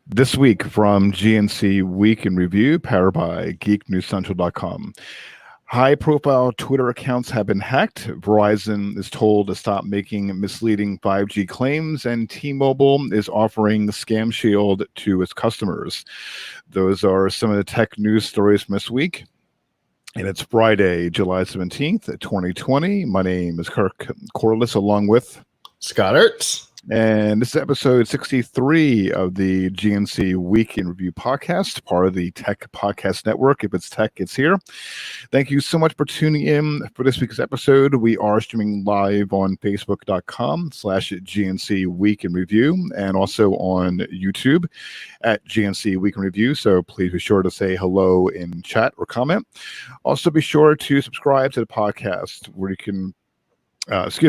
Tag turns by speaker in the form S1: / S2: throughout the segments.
S1: This week from GNC Week in Review, powered by GeekNewsCentral.com. High-profile Twitter accounts have been hacked. Verizon is told to stop making misleading 5G claims, and T-Mobile is offering Scam Shield to its customers. Those are some of the tech news stories from this week. And it's Friday, July 17th, 2020. My name is Kirk Corliss, along with
S2: Scott Ertz.
S1: And this is episode 63 of the GNC Week in Review podcast, part of the Tech Podcast Network. If it's tech, it's here. Thank you so much for tuning in for this week's episode. We are streaming live on Facebook.com/GNC Week in Review and also on YouTube at GNC Week in Review. So please be sure to say hello in chat or comment. Also be sure to subscribe to the podcast where you can also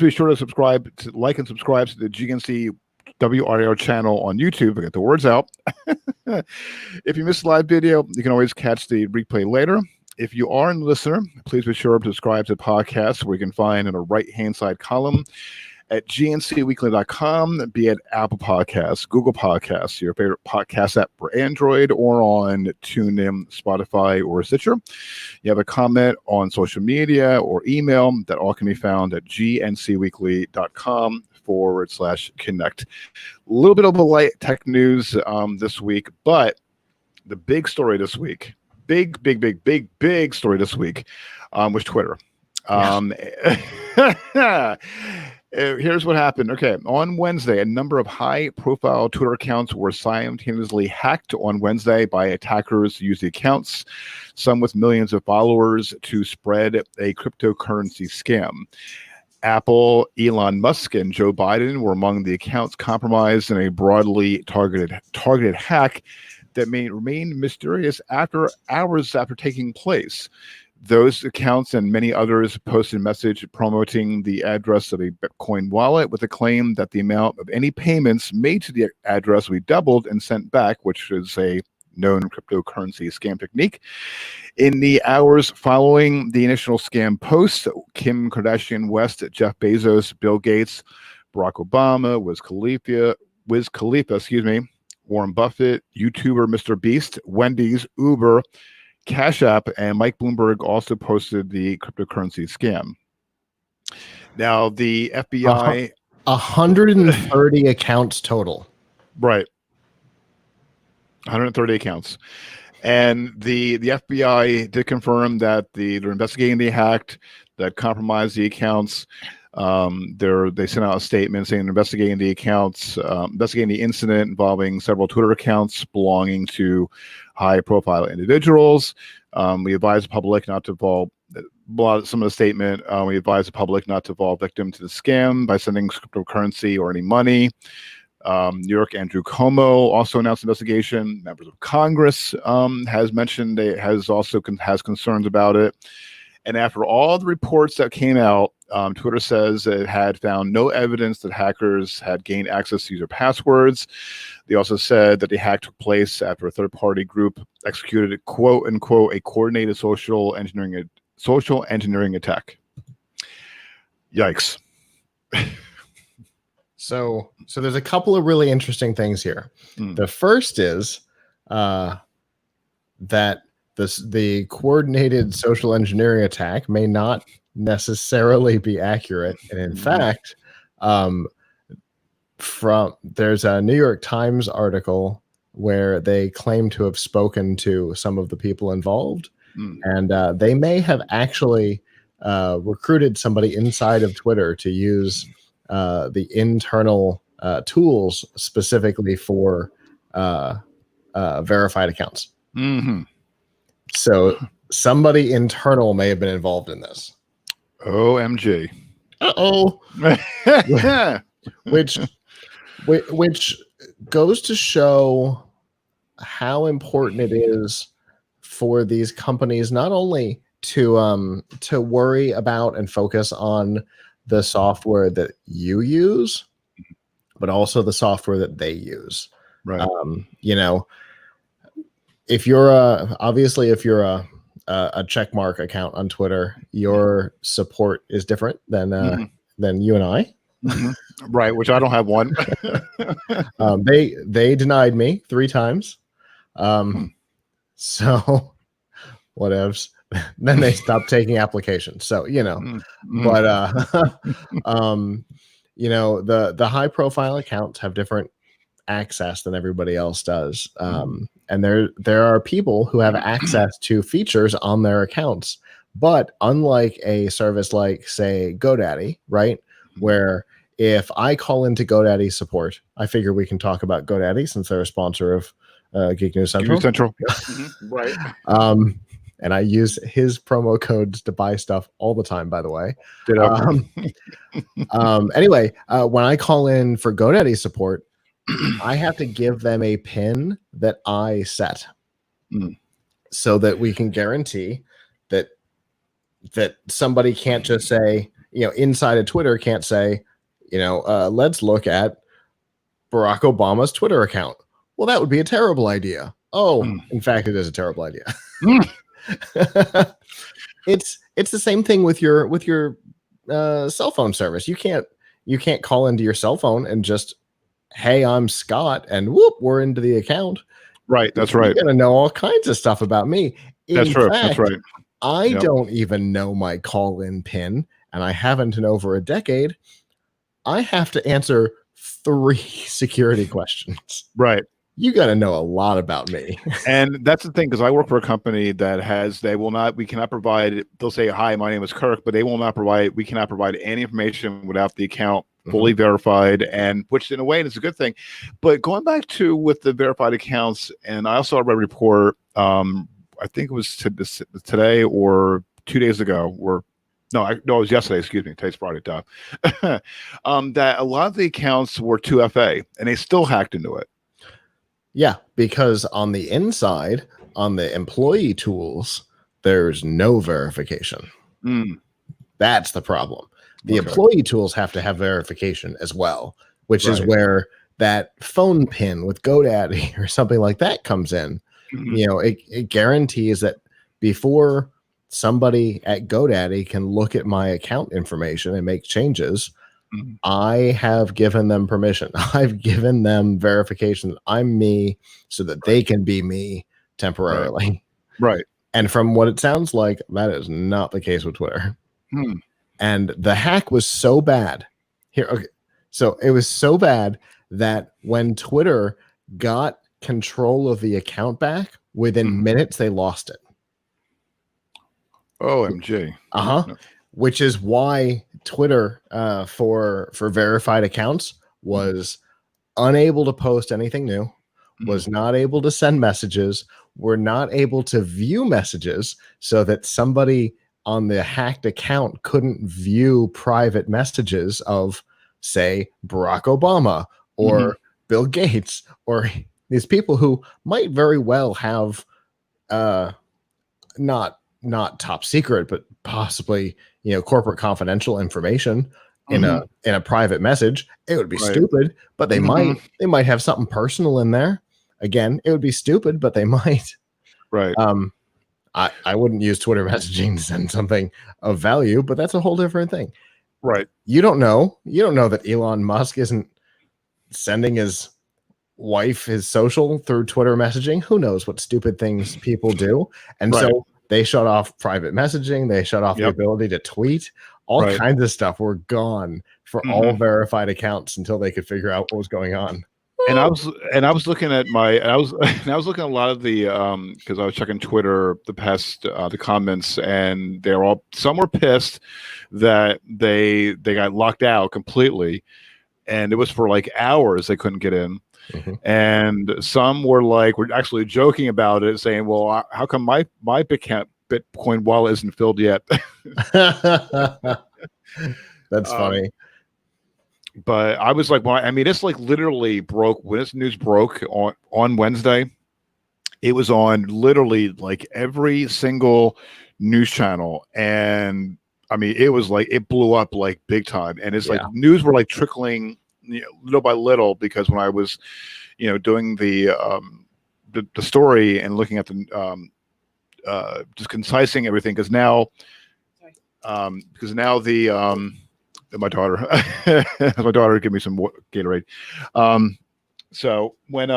S1: be sure to like and subscribe to the GNC WRIR channel on YouTube. I get the words out. If you missed the live video, you can always catch the replay later. If you are a listener, please be sure to subscribe to the podcast, where you can find in the right-hand side column at GNCweekly.com, be it Apple Podcasts, Google Podcasts, your favorite podcast app for Android, or on TuneIn, Spotify, or Stitcher. You have a comment on social media or email, that all can be found at GNCweekly.com/connect. A little bit of a light tech news this week, but the big story this week, big story this week was Twitter. Here's what happened. Okay, on Wednesday, a number of high-profile Twitter accounts were simultaneously hacked on Wednesday by attackers who used the accounts, some with millions of followers, to spread a cryptocurrency scam. Apple, Elon Musk, and Joe Biden were among the accounts compromised in a broadly targeted hack that may remain mysterious hours after taking place. Those accounts and many others posted a message promoting the address of a Bitcoin wallet with a claim that the amount of any payments made to the address will be doubled and sent back, which is a known cryptocurrency scam technique. In the hours following the initial scam post, Kim Kardashian West, Jeff Bezos, Bill Gates, Barack Obama, Wiz Khalifa, Warren Buffett, YouTuber Mr. Beast, Wendy's, Uber, Cash App, and Mike Bloomberg also posted the cryptocurrency scam. Now, the FBI...
S2: 130 accounts total.
S1: Right. 130 accounts. And the FBI did confirm that they're investigating the hack that compromised the accounts. They sent out a statement saying they're investigating the accounts, investigating the incident involving several Twitter accounts belonging to high-profile individuals. We advise the public not to fall. Some of the statement, we advise the public not to fall victim to the scam by sending cryptocurrency or any money. New York Andrew Cuomo also announced investigation. Members of Congress has mentioned has concerns about it. And after all the reports that came out, Twitter says it had found no evidence that hackers had gained access to user passwords. They also said that the hack took place after a third-party group executed, quote unquote, a coordinated social engineering attack. Yikes.
S2: So there's a couple of really interesting things here. The first is that the coordinated social engineering attack may not necessarily be accurate, and in fact, there's a New York Times article where they claim to have spoken to some of the people involved, and they may have actually recruited somebody inside of Twitter to use the internal tools specifically for verified accounts.
S1: Mm-hmm.
S2: So somebody internal may have been involved in this.
S1: OMG.
S2: Uh-oh. which goes to show how important it is for these companies not only to worry about and focus on the software that you use, but also the software that they use.
S1: Right.
S2: If you're a checkmark account on Twitter, your support is different than you and I.
S1: Mm-hmm. Right, which I don't have one.
S2: They denied me 3 times. So whatevs. Then they stopped taking applications. So, but the high profile accounts have different access than everybody else does. And there are people who have access to features on their accounts, but unlike a service like, say, GoDaddy, right, where if I call into GoDaddy support, I figure we can talk about GoDaddy since they're a sponsor of Geek News Central.
S1: Geek News Central. Right.
S2: And I use his promo codes to buy stuff all the time, by the way. Anyway, when I call in for GoDaddy support, I have to give them a PIN that I set so that we can guarantee that somebody can't just say, inside of Twitter can't say, let's look at Barack Obama's Twitter account. Well, that would be a terrible idea. In fact, it is a terrible idea. It's the same thing with your cell phone service. You can't call into your cell phone and just, hey, I'm Scott, and whoop, we're into the account.
S1: Right, that's right.
S2: You're gonna know all kinds of stuff about me.
S1: That's true. That's right.
S2: I don't even know my call-in PIN, and I haven't in over a decade. I have to answer 3 security questions.
S1: Right.
S2: You got to know a lot about me.
S1: And that's the thing, because I work for a company that we cannot provide, they'll say, hi, my name is Kirk, but we cannot provide any information without the account fully verified, and which in a way is a good thing. But going back to with the verified accounts, and I also read a report, I think it was today or 2 days ago, or no, it was yesterday, excuse me, today's Friday, Tom, that a lot of the accounts were 2FA, and they still hacked into it.
S2: Yeah, because on the inside, on the employee tools, there's no verification. That's the problem. The employee tools have to have verification as well, which is where that phone pin with GoDaddy or something like that comes in. It guarantees that before somebody at GoDaddy can look at my account information and make changes, I have given them permission. I've given them verification that I'm me so that they can be me temporarily.
S1: Right.
S2: And from what it sounds like, that is not the case with Twitter. And the hack was so bad. So it was so bad that when Twitter got control of the account back, within minutes, they lost it.
S1: OMG.
S2: Which is why Twitter for verified accounts was unable to post anything new, was not able to send messages, were not able to view messages, so that somebody on the hacked account couldn't view private messages of, say, Barack Obama or Bill Gates or these people who might very well have not top secret, but possibly corporate confidential information in a private message. It would be stupid, but they might have something personal in there. Again, it would be stupid, but they might.
S1: Right.
S2: I wouldn't use Twitter messaging to send something of value, but that's a whole different thing.
S1: Right.
S2: You don't know that Elon Musk isn't sending his wife his social through Twitter messaging. Who knows what stupid things people do? And so they shut off private messaging. They shut off the ability to tweet. All kinds of stuff were gone for all verified accounts until they could figure out what was going on.
S1: And I was looking at I was looking at a lot of the because I was checking Twitter the comments, and some were pissed that they got locked out completely, and it was for like hours they couldn't get in. And some were actually joking about it, saying, well, how come my Bitcoin wallet isn't filled yet?
S2: That's funny.
S1: But I was like, well, I mean, it's like literally broke when this news broke on Wednesday. It was on literally like every single news channel, and I mean, it was like it blew up like big time. And it's like news were like trickling little by little, because when I was, doing the story and looking at the just concising everything, because now the my daughter. My daughter give me some Gatorade. So when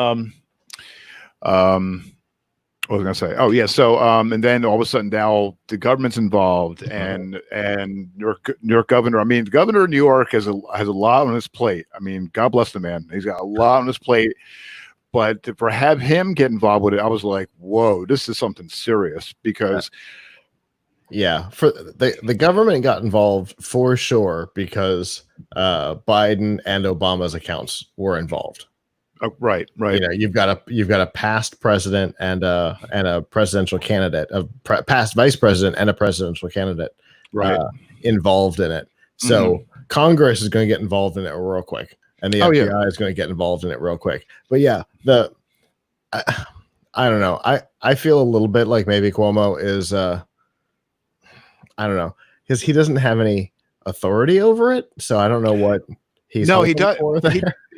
S1: what was I going to say? Oh yeah. So and then all of a sudden now the government's involved, and New York governor. I mean, the governor of New York has a lot on his plate. I mean, God bless the man. He's got a lot on his plate. But for have him get involved with it, I was like, whoa, this is something serious because.
S2: Yeah, for the government got involved for sure because Biden and Obama's accounts were involved.
S1: Oh, right.
S2: You know, you've got a past president and a presidential candidate, a past vice president and a presidential candidate,
S1: right,
S2: involved in it. So Congress is going to get involved in it real quick, and the FBI is going to get involved in it real quick. But yeah, I don't know. I feel a little bit like maybe Cuomo is I don't know, because he doesn't have any authority over it. So I don't know what he's.
S1: No, he does.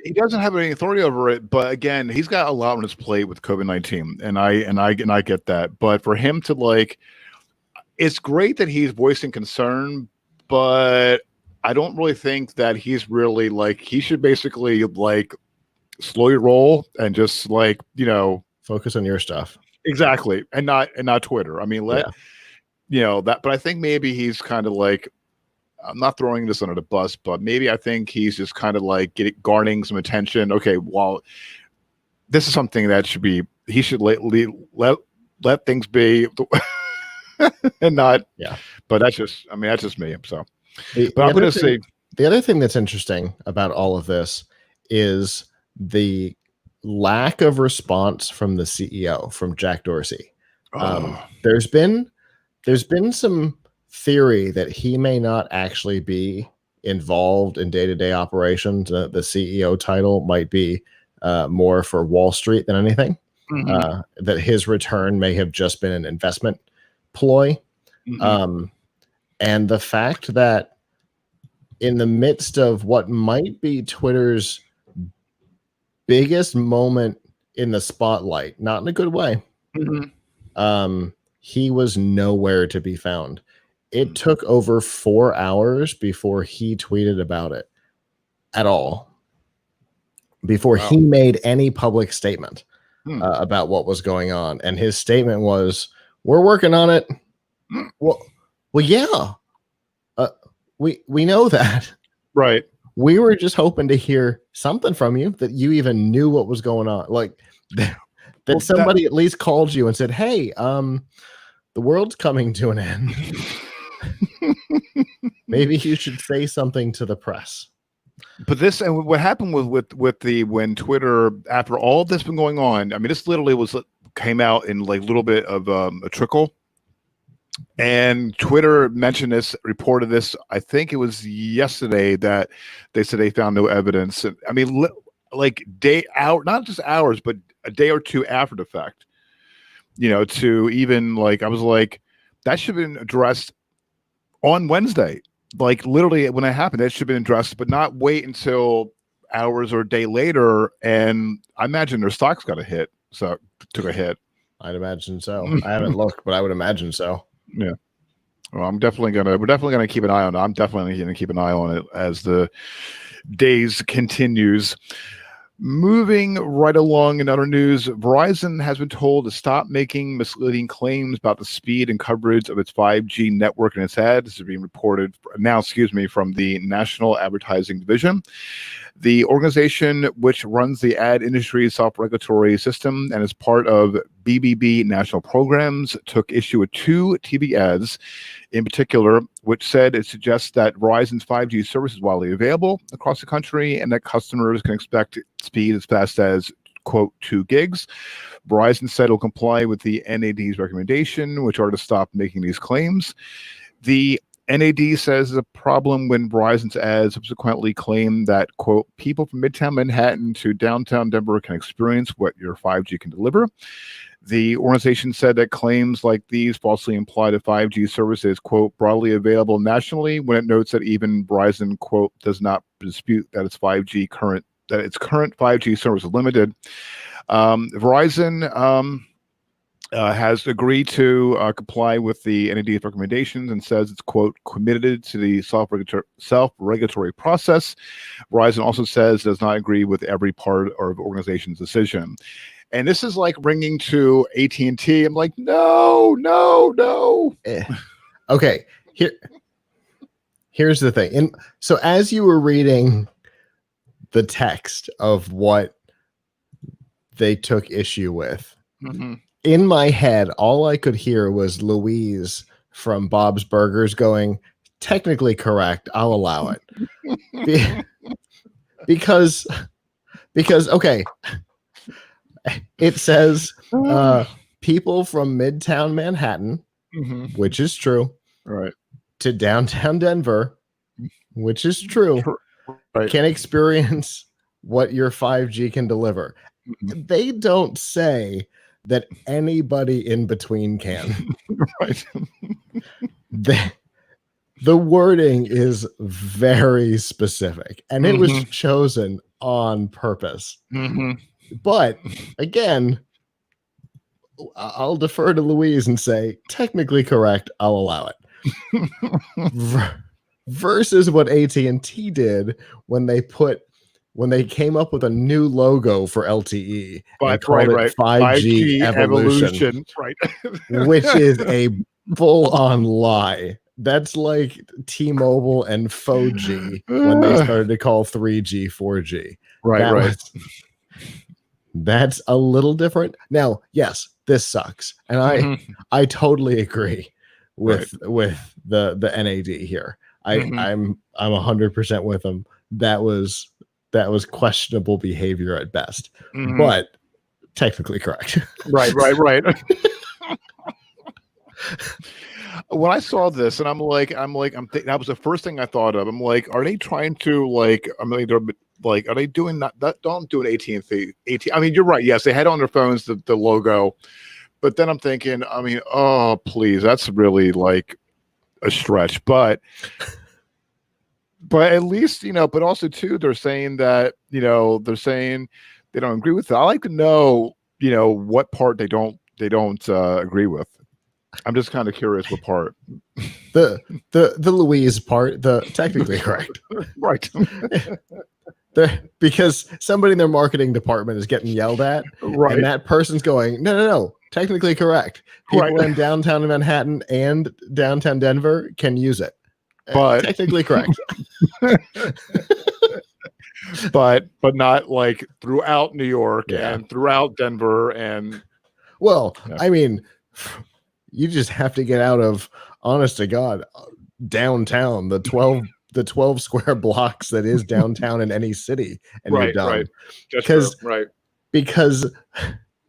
S1: He doesn't have any authority over it, but again, he's got a lot on his plate with COVID-19, and I get that. But for him to like, it's great that he's voicing concern, but I don't really think that he's really like he should basically like slow your roll and just like
S2: focus on your stuff.
S1: Exactly, and not Twitter. I mean, that. But I think maybe he's kind of like. I'm not throwing this under the bus, but maybe I think he's just kind of like garnering some attention. Okay, well, this is something that he should let things be, and not.
S2: Yeah.
S1: But that's just me. So,
S2: but I'm going to say the other thing that's interesting about all of this is the lack of response from the CEO, from Jack Dorsey. There's been some theory that he may not actually be involved in day-to-day operations. The CEO title might be more for Wall Street than anything. That his return may have just been an investment ploy. And the fact that in the midst of what might be Twitter's biggest moment in the spotlight, not in a good way, he was nowhere to be found. It took over 4 hours before he tweeted about it at all, before he made any public statement about what was going on. And his statement was, "We're working on it." Well, yeah, we know that.
S1: Right.
S2: We were just hoping to hear something from you, that you even knew what was going on. Like that somebody at least called you and said, "Hey, the world's coming to an end. Maybe you should say something to the press."
S1: But this, and what happened when Twitter, after all of this been going on, I mean, this literally came out in like a little bit of a trickle, and Twitter mentioned this, reported this. I think it was yesterday that they said they found no evidence. I mean, like not just hours, but a day or two after the fact. To even like, I was like, that should have been addressed on Wednesday. Like literally when it happened, that should have been addressed, but not wait until hours or a day later. And I imagine their stocks got a hit. So took a hit.
S2: I'd imagine so. I haven't looked, but I would imagine so.
S1: Yeah. Well, we're definitely gonna keep an eye on it. I'm definitely gonna keep an eye on it as the days continues. Moving right along in other news, Verizon has been told to stop making misleading claims about the speed and coverage of its 5G network and its ads. This is being from the National Advertising Division. The organization, which runs the ad industry self-regulatory system and is part of BBB national programs, took issue with 2 TV ads in particular, which said it suggests that Verizon's 5G service is widely available across the country and that customers can expect speed as fast as, quote, 2 gigs. Verizon said it will comply with the NAD's recommendation, which are to stop making these claims. The NAD says the problem when Verizon's ads subsequently claim that, quote, people from Midtown Manhattan to downtown Denver can experience what your 5G can deliver. The organization said that claims like these falsely imply that 5G service is, quote, broadly available nationally, when it notes that even Verizon, quote, does not dispute that its current 5G service is limited. Verizon has agreed to comply with the NAD's recommendations and says it's, quote, committed to the self-regulatory process. Verizon also says it does not agree with every part of the organization's decision. And this is like ringing to AT&T. I'm like, no.
S2: Okay, here's the thing. And so as you were reading the text of what they took issue with, in my head, all I could hear was Louise from Bob's Burgers going, technically correct, I'll allow it. because okay, it says people from Midtown Manhattan, which is true,
S1: right,
S2: to downtown Denver, which is true,
S1: right,
S2: can experience what your 5G can deliver. They don't say that anybody in between can.
S1: right.
S2: The wording is very specific, and it was chosen on purpose. But again, I'll defer to Louise and say, technically correct, I'll allow it. Versus what AT&T did when they came up with a new logo for LTE and called it 5G Evolution,
S1: right?
S2: which is a full-on lie. That's like T-Mobile and 4G when they started to call 3G 4G.
S1: Right.
S2: That's a little different. Now, yes, this sucks, and I totally agree with the NAD here. I'm 100% with them. That was questionable behavior at best, but technically correct.
S1: Right. When I saw this, and that was the first thing I thought of. I'm like, are they trying to are they doing that? Don't do an AT&T. I mean, you're right. Yes, they had on their phones the logo, but then I'm thinking, I mean, oh please, that's really like a stretch. But at least, but also too, they're saying that, they're saying they don't agree with it. I like to know, what part they don't agree with. I'm just kind of curious what part.
S2: The Louise part, the technically correct.
S1: Right.
S2: Because somebody in their marketing department is getting yelled at,
S1: right,
S2: and that person's going, no, technically correct. People in downtown Manhattan and downtown Denver can use it.
S1: But
S2: technically correct.
S1: but not like throughout New York and throughout Denver and
S2: I mean, you just have to get out of, honest to God, downtown, the 12 square blocks that is downtown in any city, and you're done. Because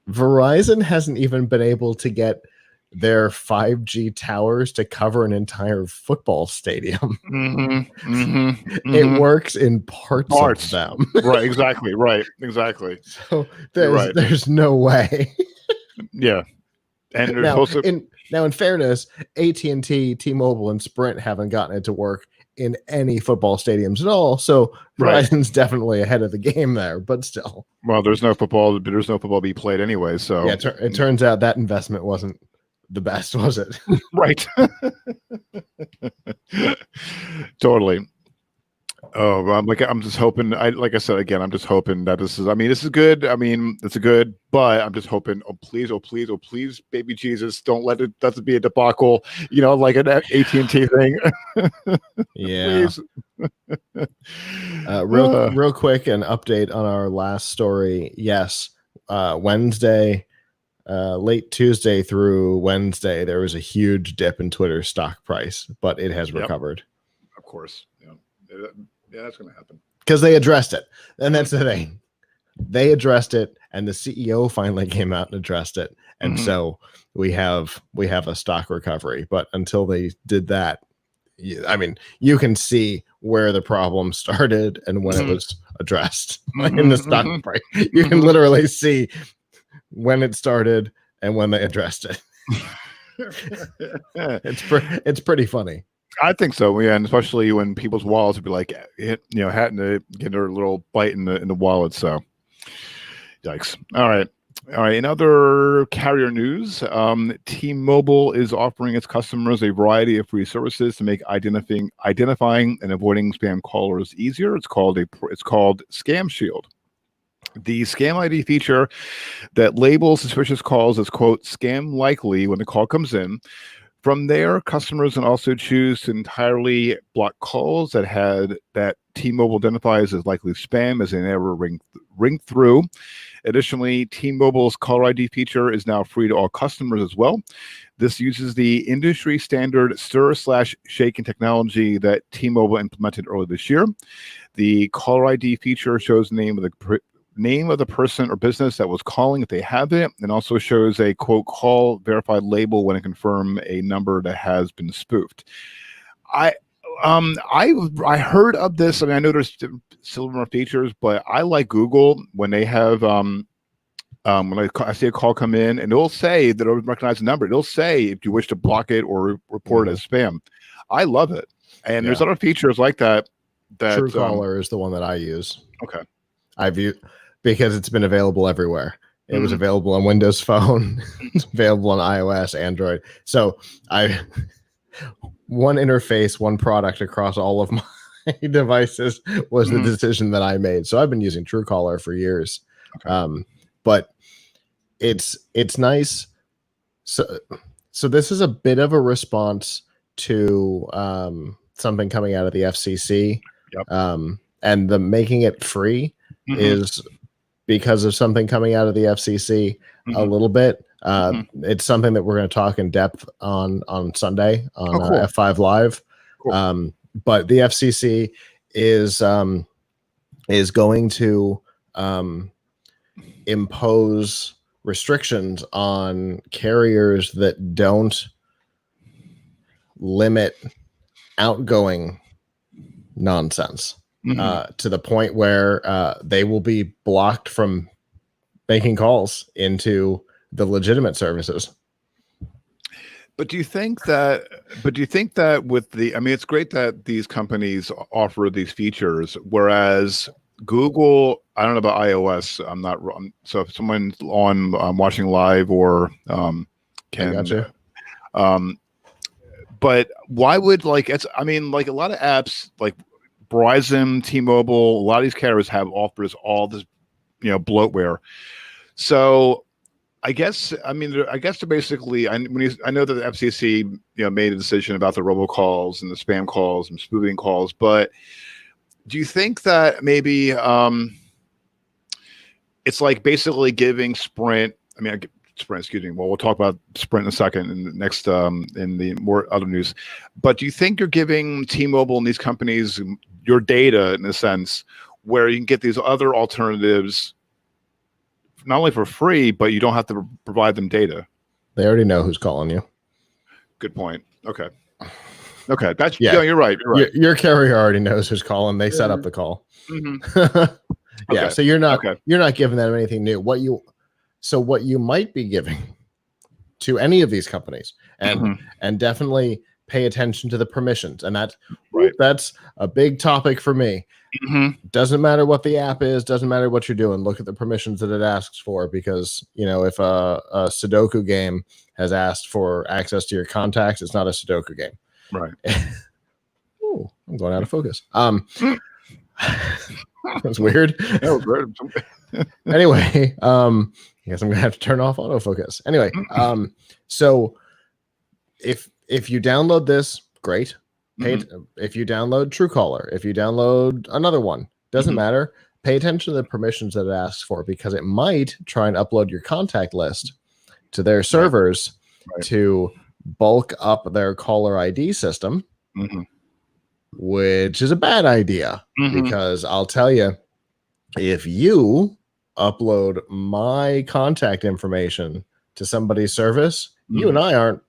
S2: Verizon hasn't even been able to get their 5G towers to cover an entire football stadium. It works in parts of them.
S1: Right, exactly.
S2: So there's no way.
S1: Yeah. And
S2: now, in fairness, AT&T, T-Mobile, and Sprint haven't gotten it to work in any football stadiums at all. So Verizon's definitely ahead of the game there, but still.
S1: Well, there's no football to be played anyway. So
S2: yeah, it turns out that investment wasn't the best, was it?
S1: Right. Totally. Oh, I'm just hoping. Like I said again, I'm just hoping that this is good. I mean, it's a good, but I'm just hoping. Oh please, baby Jesus, don't let it. That be a debacle. Like an AT&T thing.
S2: Yeah. Real quick, an update on our last story. Yes, Wednesday, late Tuesday through Wednesday, there was a huge dip in Twitter's stock price, but it has recovered.
S1: Of course. Yeah, that's going to happen.
S2: Because they addressed it. And that's the thing. They addressed it, and the CEO finally came out and addressed it. And so we have a stock recovery. But until they did that, I mean, you can see where the problem started and when it was addressed in the stock price. You can literally see when it started and when they addressed it. It's pretty funny.
S1: I think so, yeah, and especially when people's wallets would be like, having to get their little bite in the wallet. So, yikes! All right, All right. In other carrier news, T-Mobile is offering its customers a variety of free services to make identifying and avoiding spam callers easier. It's called Scam Shield. The Scam ID feature that labels suspicious calls as quote scam likely when the call comes in. From there, customers can also choose to entirely block calls that T-Mobile identifies as likely spam as they never ring through. Additionally, T-Mobile's caller ID feature is now free to all customers as well. This uses the industry standard stir/shaken technology that T-Mobile implemented earlier this year. The caller ID feature shows the name of the person or business that was calling if they have it, and also shows a quote call verified label when it confirms a number that has been spoofed. I heard of this. I mean, I know there's similar features, but I like Google when they have when I see a call come in and it'll say that it'll recognize the number. It'll say if you wish to block it or report it as spam. I love it. And there's other features like that.
S2: Truecaller is the one that I use.
S1: Okay.
S2: I view because it's been available everywhere. It was available on Windows Phone, it's available on iOS, Android. So one interface, one product across all of my devices was the decision that I made. So I've been using Truecaller for years. Okay. But it's nice. So this is a bit of a response to something coming out of the FCC. Yep. And the making it free is because of something coming out of the FCC a little bit. It's something that we're going to talk in depth on Sunday on F5 Live. Cool. But the FCC is going to impose restrictions on carriers that don't limit outgoing nonsense. To the point where they will be blocked from making calls into the legitimate services.
S1: But do you think that with I mean, it's great that these companies offer these features, whereas Google, I don't know about iOS. I'm not wrong. So if someone's on watching live or can, but why would a lot of apps like Verizon, T-Mobile, a lot of these carriers offers all this, bloatware. So I guess they're basically. I know that the FCC, made a decision about the robocalls and the spam calls and spoofing calls. But do you think that maybe it's like basically giving Sprint? Sprint, excuse me. Well, we'll talk about Sprint in a second in the next in the more other news. But do you think you're giving T-Mobile and these companies your data in a sense where you can get these other alternatives not only for free, but you don't have to provide them data?
S2: They already know who's calling you.
S1: Good point. Okay. That's you're right.
S2: Your carrier already knows who's calling. They set up the call. Yeah. So you're not giving them anything new. What you might be giving to any of these companies, and definitely pay attention to the permissions, and that's a big topic for me. Doesn't matter what the app is, doesn't matter what you're doing. Look at the permissions that it asks for, because if a Sudoku game has asked for access to your contacts, it's not a Sudoku game.
S1: Right.
S2: Ooh, I'm going out of focus. That's weird. Anyway, I guess I'm gonna have to turn off autofocus. Anyway, so if you download this, great. If you download Truecaller, if you download another one, doesn't matter. Pay attention to the permissions that it asks for, because it might try and upload your contact list to their servers to bulk up their caller ID system, which is a bad idea, because I'll tell you, if you upload my contact information to somebody's service, you and I aren't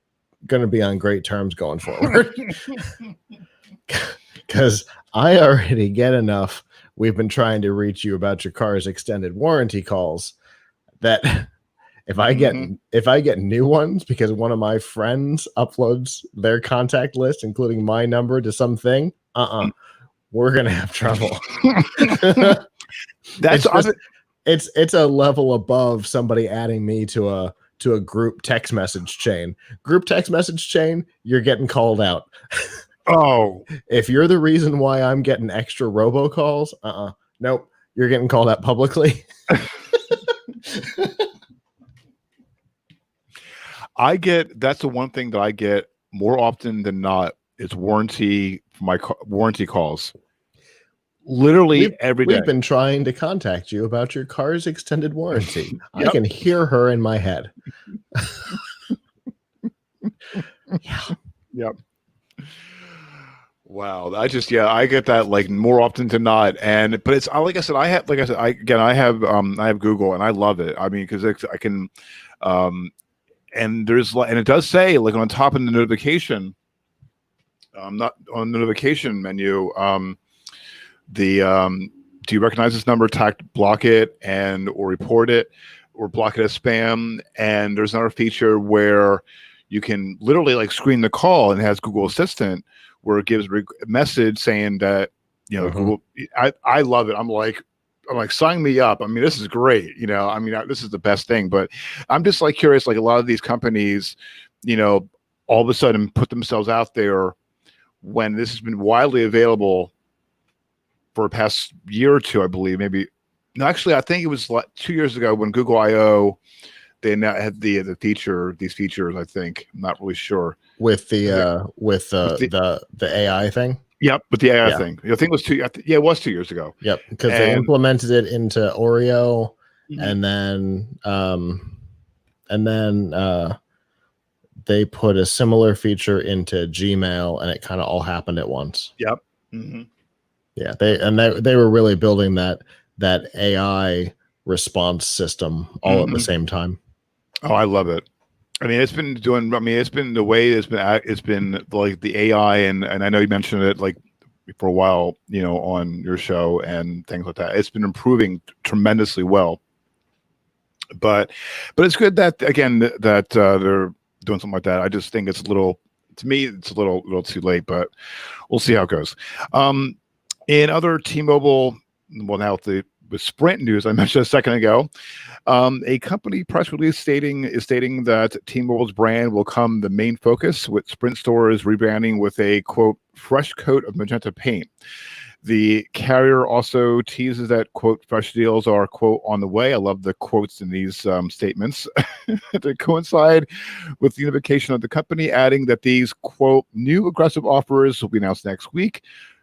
S2: going to be on great terms going forward, because I already get enough. We've been trying to reach you about your car's extended warranty calls that if I get new ones because one of my friends uploads their contact list, including my number, to something, we're going to have trouble. it's a level above somebody adding me to a group text message chain. Group text message chain, you're getting called out.
S1: Oh,
S2: If you're the reason why I'm getting extra robocalls, nope, you're getting called out publicly.
S1: that's the one thing that I get more often than not is warranty for my warranty calls. Literally every day.
S2: We've been trying to contact you about your car's extended warranty. I
S1: Yep.
S2: can hear her in my head. Yeah.
S1: Yep. Wow. I get that like more often than not. But it's like I said, I have Google and I love it. I mean, because I can, and it does say like on top of the notification, not on the notification menu, do you recognize this number? Block it or report it or block it as spam. And there's another feature where you can literally like screen the call and it has Google Assistant where it gives a message saying that, Google, I love it. I'm like, sign me up. I mean, this is great. This is the best thing, but I'm just like curious, like a lot of these companies, all of a sudden put themselves out there when this has been widely available for the past year or two, I believe. Maybe no, actually, I think it was like 2 years ago when Google I/O they now had these features. I think I'm not really sure
S2: with the AI thing.
S1: Yep, with the AI thing. I think it was it was 2 years ago.
S2: Yep, because they implemented it into Oreo, and then they put a similar feature into Gmail, and it kind of all happened at once.
S1: Yep. Mm-hmm.
S2: Yeah, they were really building that AI response system all at the same time.
S1: Oh, I love it. I mean, it's been the way it's been like the AI, and I know you mentioned it like for a while, on your show and things like that. It's been improving tremendously well. But it's good that again that they're doing something like that. I just think it's a little too late, but we'll see how it goes. In other T-Mobile, well, now with Sprint news, I mentioned a second ago, a company press release stating that T-Mobile's brand will become the main focus, with Sprint stores rebranding with a, quote, fresh coat of magenta paint. The carrier also teases that, quote, fresh deals are, quote, on the way. I love the quotes in these statements to coincide with the unification of the company, adding that these, quote, new aggressive offers will be announced next week,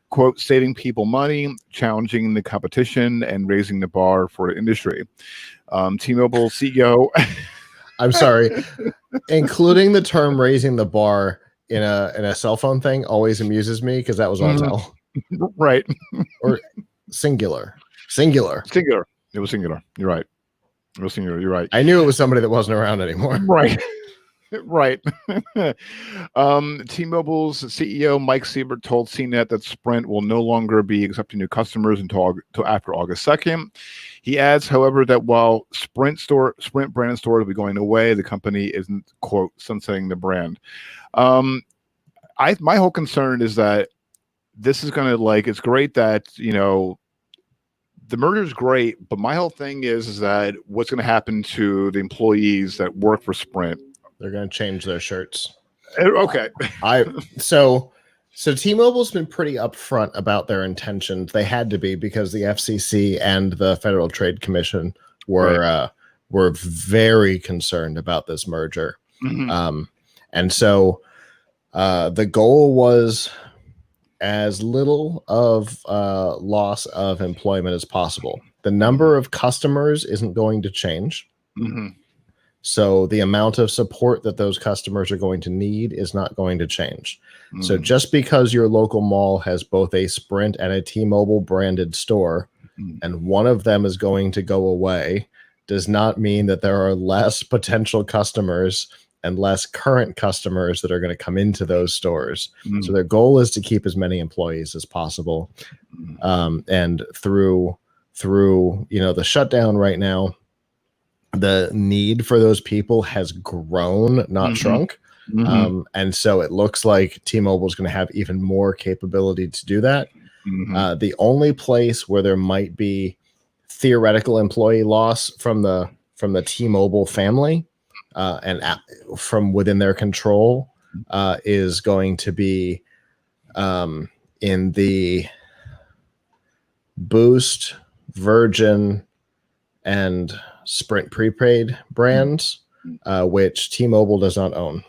S1: quote, saving people money, challenging the competition, and raising the bar for the industry. T-Mobile CEO.
S2: I'm sorry. Including the term raising the bar in a cell phone thing always amuses me because that was Autel.
S1: Right.
S2: Or singular.
S1: It was singular. You're right. It was singular. You're right.
S2: I knew it was somebody that wasn't around anymore.
S1: Right. Right. T-Mobile's CEO Mike Siebert told CNET that Sprint will no longer be accepting new customers until after August 2nd. He adds, however, that while Sprint branded stores will be going away, the company isn't, quote, sunsetting the brand. My whole concern is that this is going to it's great that, the merger is great, but my whole thing is that what's going to happen to the employees that work for Sprint?
S2: They're going to change their shirts.
S1: Okay.
S2: So T-Mobile's been pretty upfront about their intentions. They had to be because the FCC and the Federal Trade Commission were very concerned about this merger. Mm-hmm. And so the goal was as little of loss of employment as possible. The number of customers isn't going to change.
S1: Mm-hmm.
S2: So the amount of support that those customers are going to need is not going to change. Mm-hmm. So just because your local mall has both a Sprint and a T-Mobile branded store, and one of them is going to go away, does not mean that there are less potential customers and less current customers that are going to come into those stores. Mm-hmm. So their goal is to keep as many employees as possible. And through the shutdown right now, the need for those people has grown, not shrunk. Mm-hmm. And so it looks like T-Mobile is going to have even more capability to do that. Mm-hmm. The only place where there might be theoretical employee loss from the T-Mobile family from within their control is going to be in the Boost, Virgin, and Sprint prepaid brands, which T-Mobile does not own.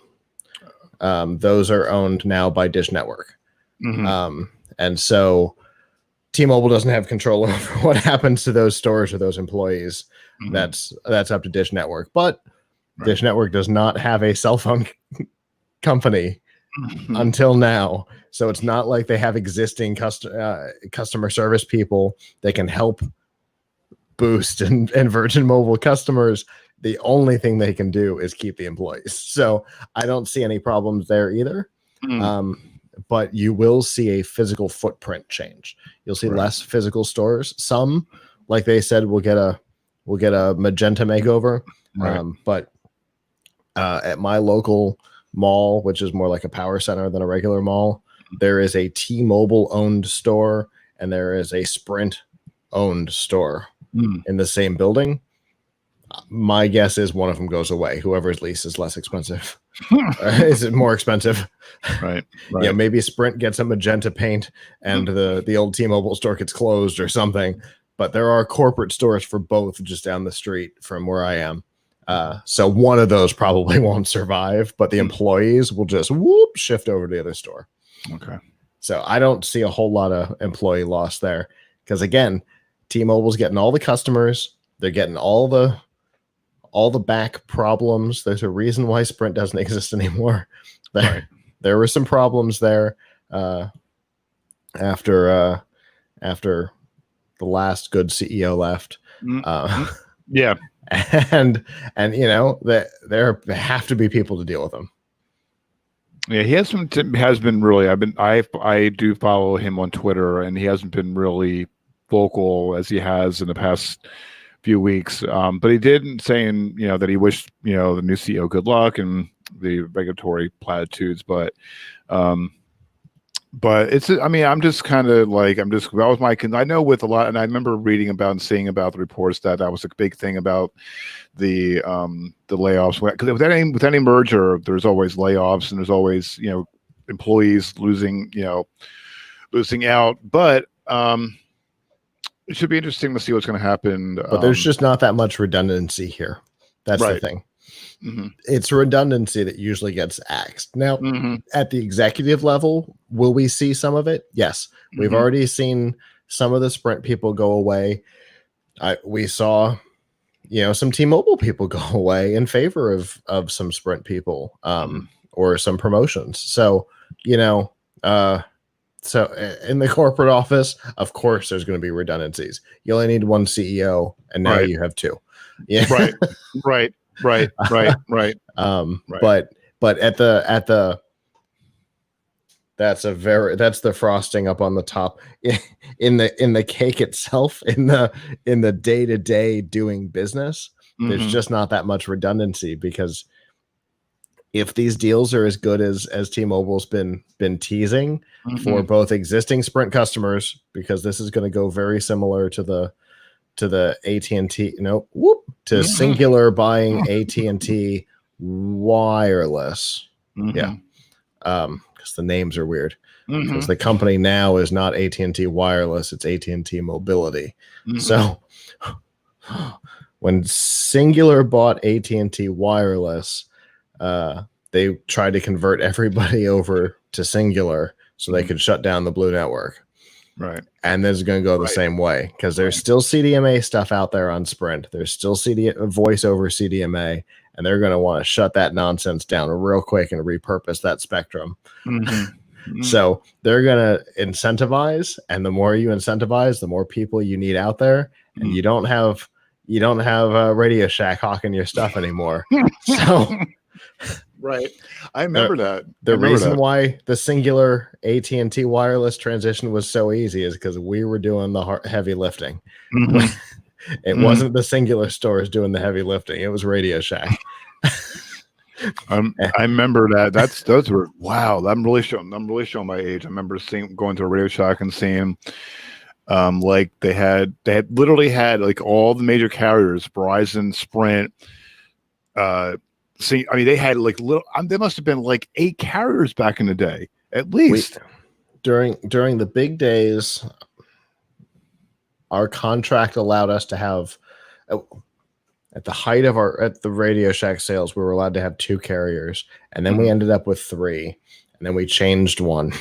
S2: Those are owned now by Dish Network. And so T-Mobile doesn't have control over what happens to those stores or those employees. That's up to Dish Network. But Dish Network does not have a cell phone company until now. So it's not like they have existing customer service people that can help Boost and Virgin Mobile customers. The only thing they can do is keep the employees. So I don't see any problems there either. But you will see a physical footprint change. You'll see less physical stores. Some, like they said, will get a Magenta makeover. But at my local mall, which is more like a power center than a regular mall, there is a T-Mobile owned store and there is a Sprint owned store in the same building. My guess is one of them goes away. Whoever's lease is less expensive. Is it more expensive?
S1: Right.
S2: Yeah, maybe Sprint gets a Magenta paint and the old T-Mobile store gets closed or something. But there are corporate stores for both just down the street from where I am. So one of those probably won't survive, but the employees will just shift over to the other store.
S1: Okay.
S2: So I don't see a whole lot of employee loss there because, again, T-Mobile's getting all the customers. They're getting all the back problems. There's a reason why Sprint doesn't exist anymore. There were some problems there after the last good CEO left.
S1: Yeah.
S2: And you know that there have to be people to deal with them.
S1: Yeah, he has been really. I do follow him on Twitter, and he hasn't been really vocal as he has in the past few weeks. But he did saying, that he wished, the new CEO good luck and the regulatory platitudes. But it's, I'm just kind of like, that was my, I know with a lot, and I remember reading about and seeing about the reports that was a big thing about the layoffs. Because with any merger, there's always layoffs and there's always, employees losing out. But it should be interesting to see what's going to happen.
S2: But there's just not that much redundancy here. That's the thing. It's redundancy that usually gets axed. Now, at the executive level, will we see some of it? Yes. We've already seen some of the Sprint people go away. We saw, some T-Mobile people go away in favor of some Sprint people or some promotions. So, so in the corporate office, of course, there's going to be redundancies. You only need one CEO, and now you have two. Yeah.
S1: Right. But
S2: at the that's the frosting up on the top in the cake itself, in the day-to-day doing business. There's just not that much redundancy, because if these deals are as good as T-Mobile's been teasing for both existing Sprint customers, because this is going to go very similar to the AT&T, Singular buying AT&T Wireless. Yeah. Because the names are weird. Because the company now is not AT&T Wireless, it's AT&T Mobility. So when Singular bought AT&T Wireless, they tried to convert everybody over to Singular so they could shut down the Blue network.
S1: Right.
S2: And this is going to go the same way, because there's still CDMA stuff out there on Sprint. There's still voice over CDMA, and they're going to want to shut that nonsense down real quick and repurpose that spectrum. So they're going to incentivize, and the more you incentivize, the more people you need out there, and you don't have Radio Shack hawking your stuff anymore. So.
S1: Right. I remember that.
S2: The reason why the Singular AT&T Wireless transition was so easy is because we were doing the heavy lifting. It wasn't the Singular stores doing the heavy lifting. It was Radio Shack.
S1: I remember that. Those were wow. I'm really showing my age. I remember going to a Radio Shack and seeing Like they had literally had like all the major carriers, Verizon, Sprint. See, I mean, they had like little. There must have been like 8 carriers back in the day, at least.
S2: During the big days, our contract allowed us to have. At the height of the Radio Shack sales, we were allowed to have 2 carriers, and then we ended up with 3, and then we changed one.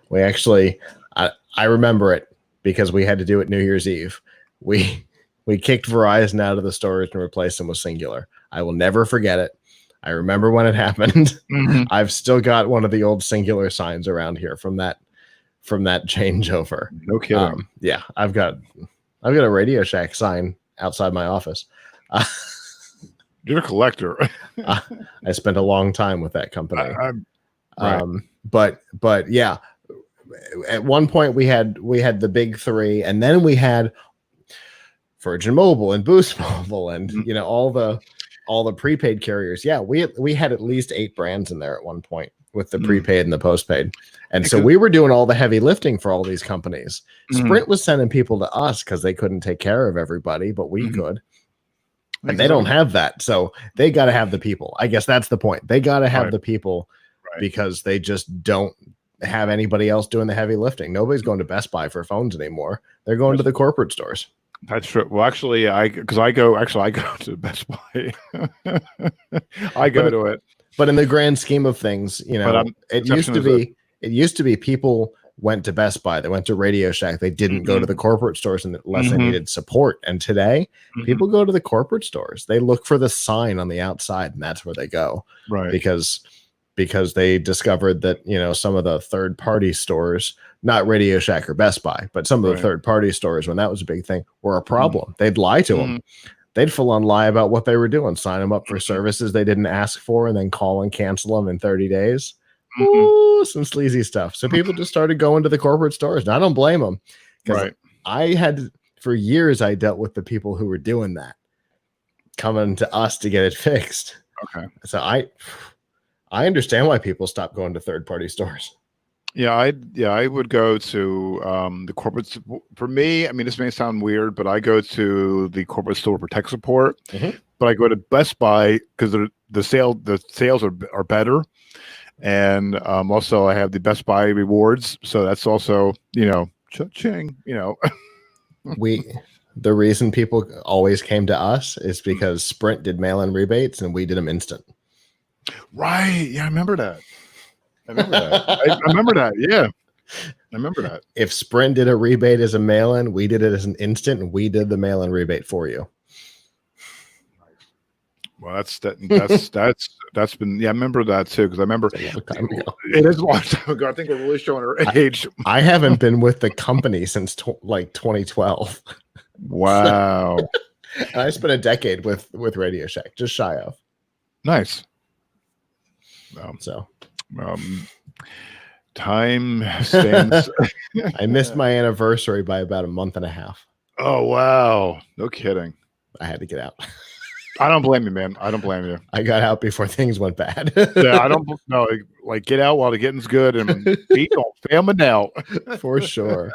S2: We actually, I remember it because we had to do it New Year's Eve. We kicked Verizon out of the stores and replaced them with Singular. I will never forget it. I remember when it happened. I've still got one of the old Singular signs around here from that changeover.
S1: No kidding.
S2: Yeah, I've got a Radio Shack sign outside my office.
S1: You're a collector.
S2: I spent a long time with that company.
S1: Right.
S2: But yeah, at one point we had the big 3, and then we had Virgin Mobile and Boost Mobile, and all the prepaid carriers. Yeah, we had at least 8 brands in there at one point with the prepaid and the postpaid, and so we were doing all the heavy lifting for all these companies. Sprint was sending people to us because they couldn't take care of everybody, but we could. And they don't have that. So they got to have the people. I guess that's the point. They got to have the people because they just don't have anybody else doing the heavy lifting. Nobody's going to Best Buy for phones anymore. They're going to the corporate stores.
S1: That's true. Well, actually, I go to Best Buy. I go to it.
S2: But in the grand scheme of things, it used to be people went to Best Buy, they went to Radio Shack, they didn't go to the corporate stores unless they needed support. And today, people go to the corporate stores. They look for the sign on the outside, and that's where they go. Right. Because they discovered that, some of the third-party stores, not Radio Shack or Best Buy, but some of the third-party stores, when that was a big thing, were a problem. They'd lie to them. They'd full on lie about what they were doing, sign them up for services they didn't ask for, and then call and cancel them in 30 days. Ooh, some sleazy stuff. So people just started going to the corporate stores. And I don't blame them. Right. For years, I dealt with the people who were doing that, coming to us to get it fixed.
S1: Okay.
S2: So I understand why people stop going to third-party stores.
S1: Yeah, I would go to the corporate. For me, I mean, this may sound weird, but I go to the corporate store for tech support. But I go to Best Buy because the sales are better. And also I have the Best Buy rewards, so that's also cha-ching.
S2: The reason people always came to us is because Sprint did mail-in rebates and we did them instant.
S1: Right? Yeah, I remember that. I remember that. Yeah, I remember that.
S2: If Sprint did a rebate as a mail-in, we did it as an instant, and we did the mail-in rebate for you.
S1: Well, that's been, I remember that too, because I remember it is a long time ago. I think we're really showing our age.
S2: I haven't been with the company since 2012.
S1: Wow.
S2: And I spent a decade with Radio Shack, just shy of.
S1: Nice. Time stands.
S2: I missed my anniversary by about a month and a half.
S1: Oh wow! No kidding.
S2: I had to get out.
S1: I don't blame you, man. I don't blame you.
S2: I got out before things went bad.
S1: Yeah, I don't know. Like, get out while the getting's good, and beat on family now.
S2: For sure.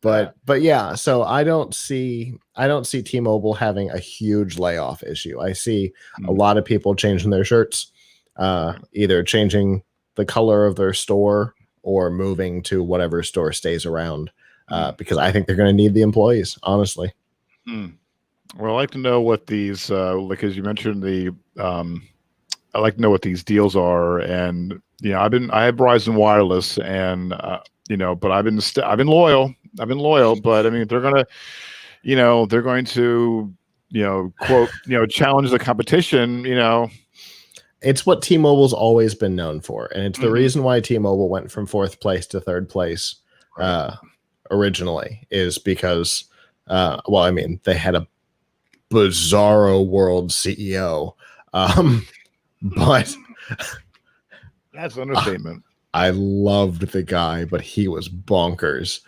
S2: But yeah, so I don't see T-Mobile having a huge layoff issue. I see a lot of people changing their shirts, either changing the color of their store or moving to whatever store stays around, because I think they're going to need the employees, honestly.
S1: Well, I'd like to know what these, like as you mentioned, I'd like to know what these deals are. And I have Verizon Wireless, and but I've been loyal. But I mean, they're going to, quote, challenge the competition.
S2: It's what T-Mobile's always been known for, and it's the reason why T-Mobile went from 4th place to 3rd place originally, is because, they had a bizarro world CEO, but
S1: that's an understatement.
S2: I loved the guy, but he was bonkers.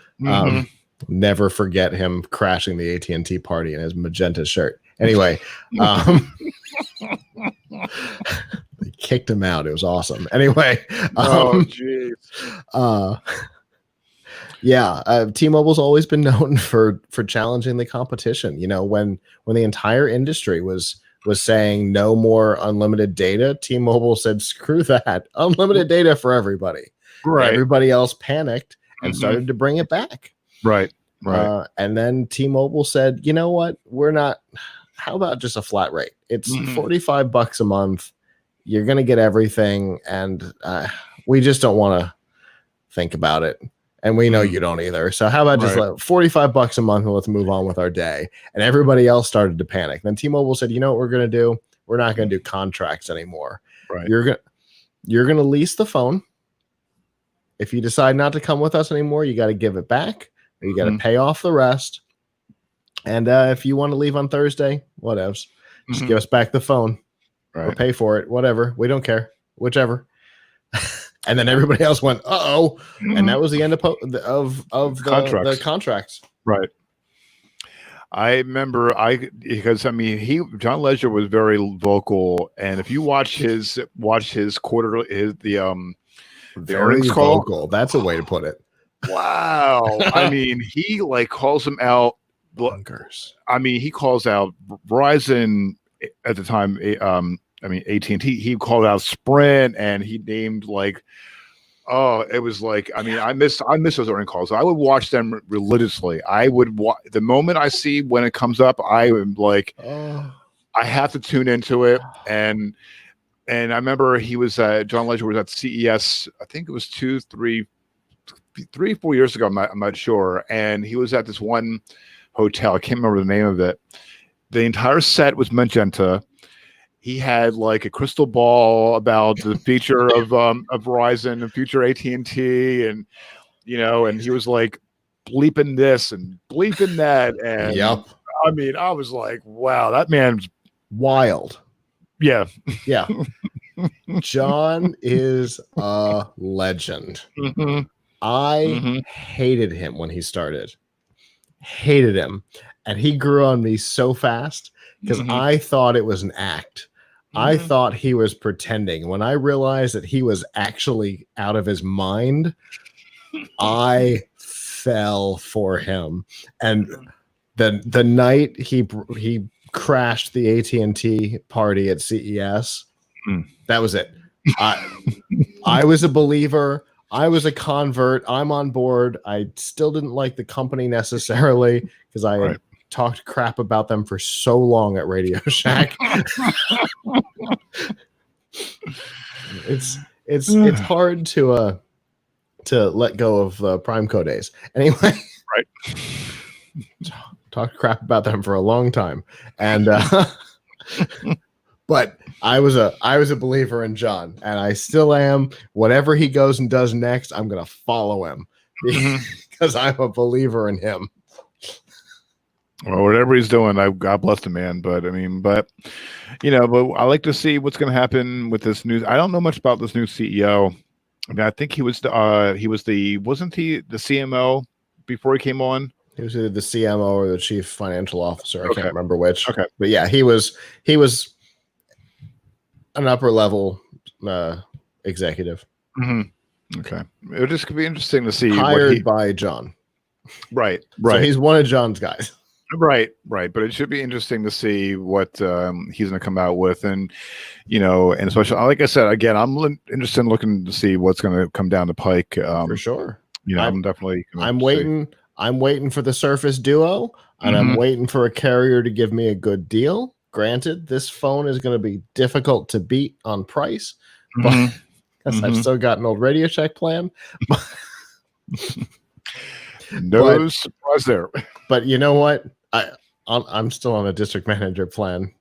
S2: Never forget him crashing the AT&T party in his magenta shirt. Anyway, they kicked him out. It was awesome. Anyway,
S1: oh jeez.
S2: Yeah, T-Mobile's always been known for challenging the competition. When the entire industry was saying no more unlimited data, T-Mobile said, "Screw that, unlimited data for everybody."
S1: Right.
S2: Everybody else panicked and
S1: Mhm.
S2: started to bring it back.
S1: Right.
S2: And then T-Mobile said, "You know what? We're not. How about just a flat rate? It's
S1: Mhm.
S2: $45 a month. You're going to get everything, and we just don't want to think about it. And we know you don't either. So how about just
S1: Right.
S2: like $45 a month and let's move on with our day?" And everybody else started to panic. Then T-Mobile said, "You know what we're going to do? We're not going to do contracts anymore.
S1: Right.
S2: You're going to lease the phone. If you decide not to come with us anymore, you got to give it back. Or you got to
S1: Mhm.
S2: pay off the rest. And if you want to leave on Thursday, whatevs. Just
S1: Mhm.
S2: give us back the phone or
S1: Right.
S2: pay for it. Whatever. We don't care. Whichever." And then everybody else went, "Uh-oh." And that was the end of the contracts.
S1: Right. I remember because I mean John Legere was very vocal, and if you watch his quarterly the
S2: Very
S1: earnings call,
S2: vocal. That's a way to put it.
S1: wow. I mean, he like calls them out.
S2: Bunkers.
S1: I mean, he calls out Verizon at the time. I mean AT&T. He called out Sprint, and he named like, oh, it was like, I mean, I miss those earning calls. I would watch them religiously. I would the moment I see when it comes up, I am like,
S2: Oh.
S1: I have to tune into it. And I remember he was John Legere was at CES. I think it was 4 years ago. I'm not sure. And he was at this one hotel. I can't remember the name of it. The entire set was magenta. He had like a crystal ball about the future of Verizon and future AT&T, and and he was like bleeping this and bleeping that, and
S2: Yep.
S1: I mean, I was like, wow, that man's
S2: wild.
S1: Yeah.
S2: John is a legend.
S1: Mm-hmm.
S2: I hated him when he started. Hated him. And he grew on me so fast because I thought it was an act. I thought he was pretending. When I realized that he was actually out of his mind, I fell for him. And the night he crashed the AT&T party at CES, that was it. I was a believer. I was a convert. I'm on board. I still didn't like the company necessarily because I had talked crap about them for so long at Radio Shack. It's hard to let go of Primeco days. Anyway, talked crap about them for a long time, and but I was a believer in John, and I still am. Whatever he goes and does next, I'm gonna follow him because I'm a believer in him.
S1: Well, whatever he's doing, God bless the man. But I mean, but I like to see what's going to happen with this news. I don't know much about this new CEO. I mean, I think wasn't he the CMO before he came on?
S2: He was either the CMO or the chief financial officer. I can't remember which.
S1: Okay,
S2: but yeah, he was an upper level executive.
S1: Okay, it just could be interesting to see
S2: hired by John.
S1: Right.
S2: So he's one of John's guys.
S1: Right. But it should be interesting to see what he's going to come out with, and and especially like I said again, I'm interested in looking to see what's going to come down the pike.
S2: For sure.
S1: I'm definitely.
S2: I'm waiting. I'm waiting for the Surface Duo, and I'm waiting for a carrier to give me a good deal. Granted, this phone is going to be difficult to beat on price, but because I've still got an old Radio Shack plan.
S1: No surprise there.
S2: But you know what? I'm still on a district manager plan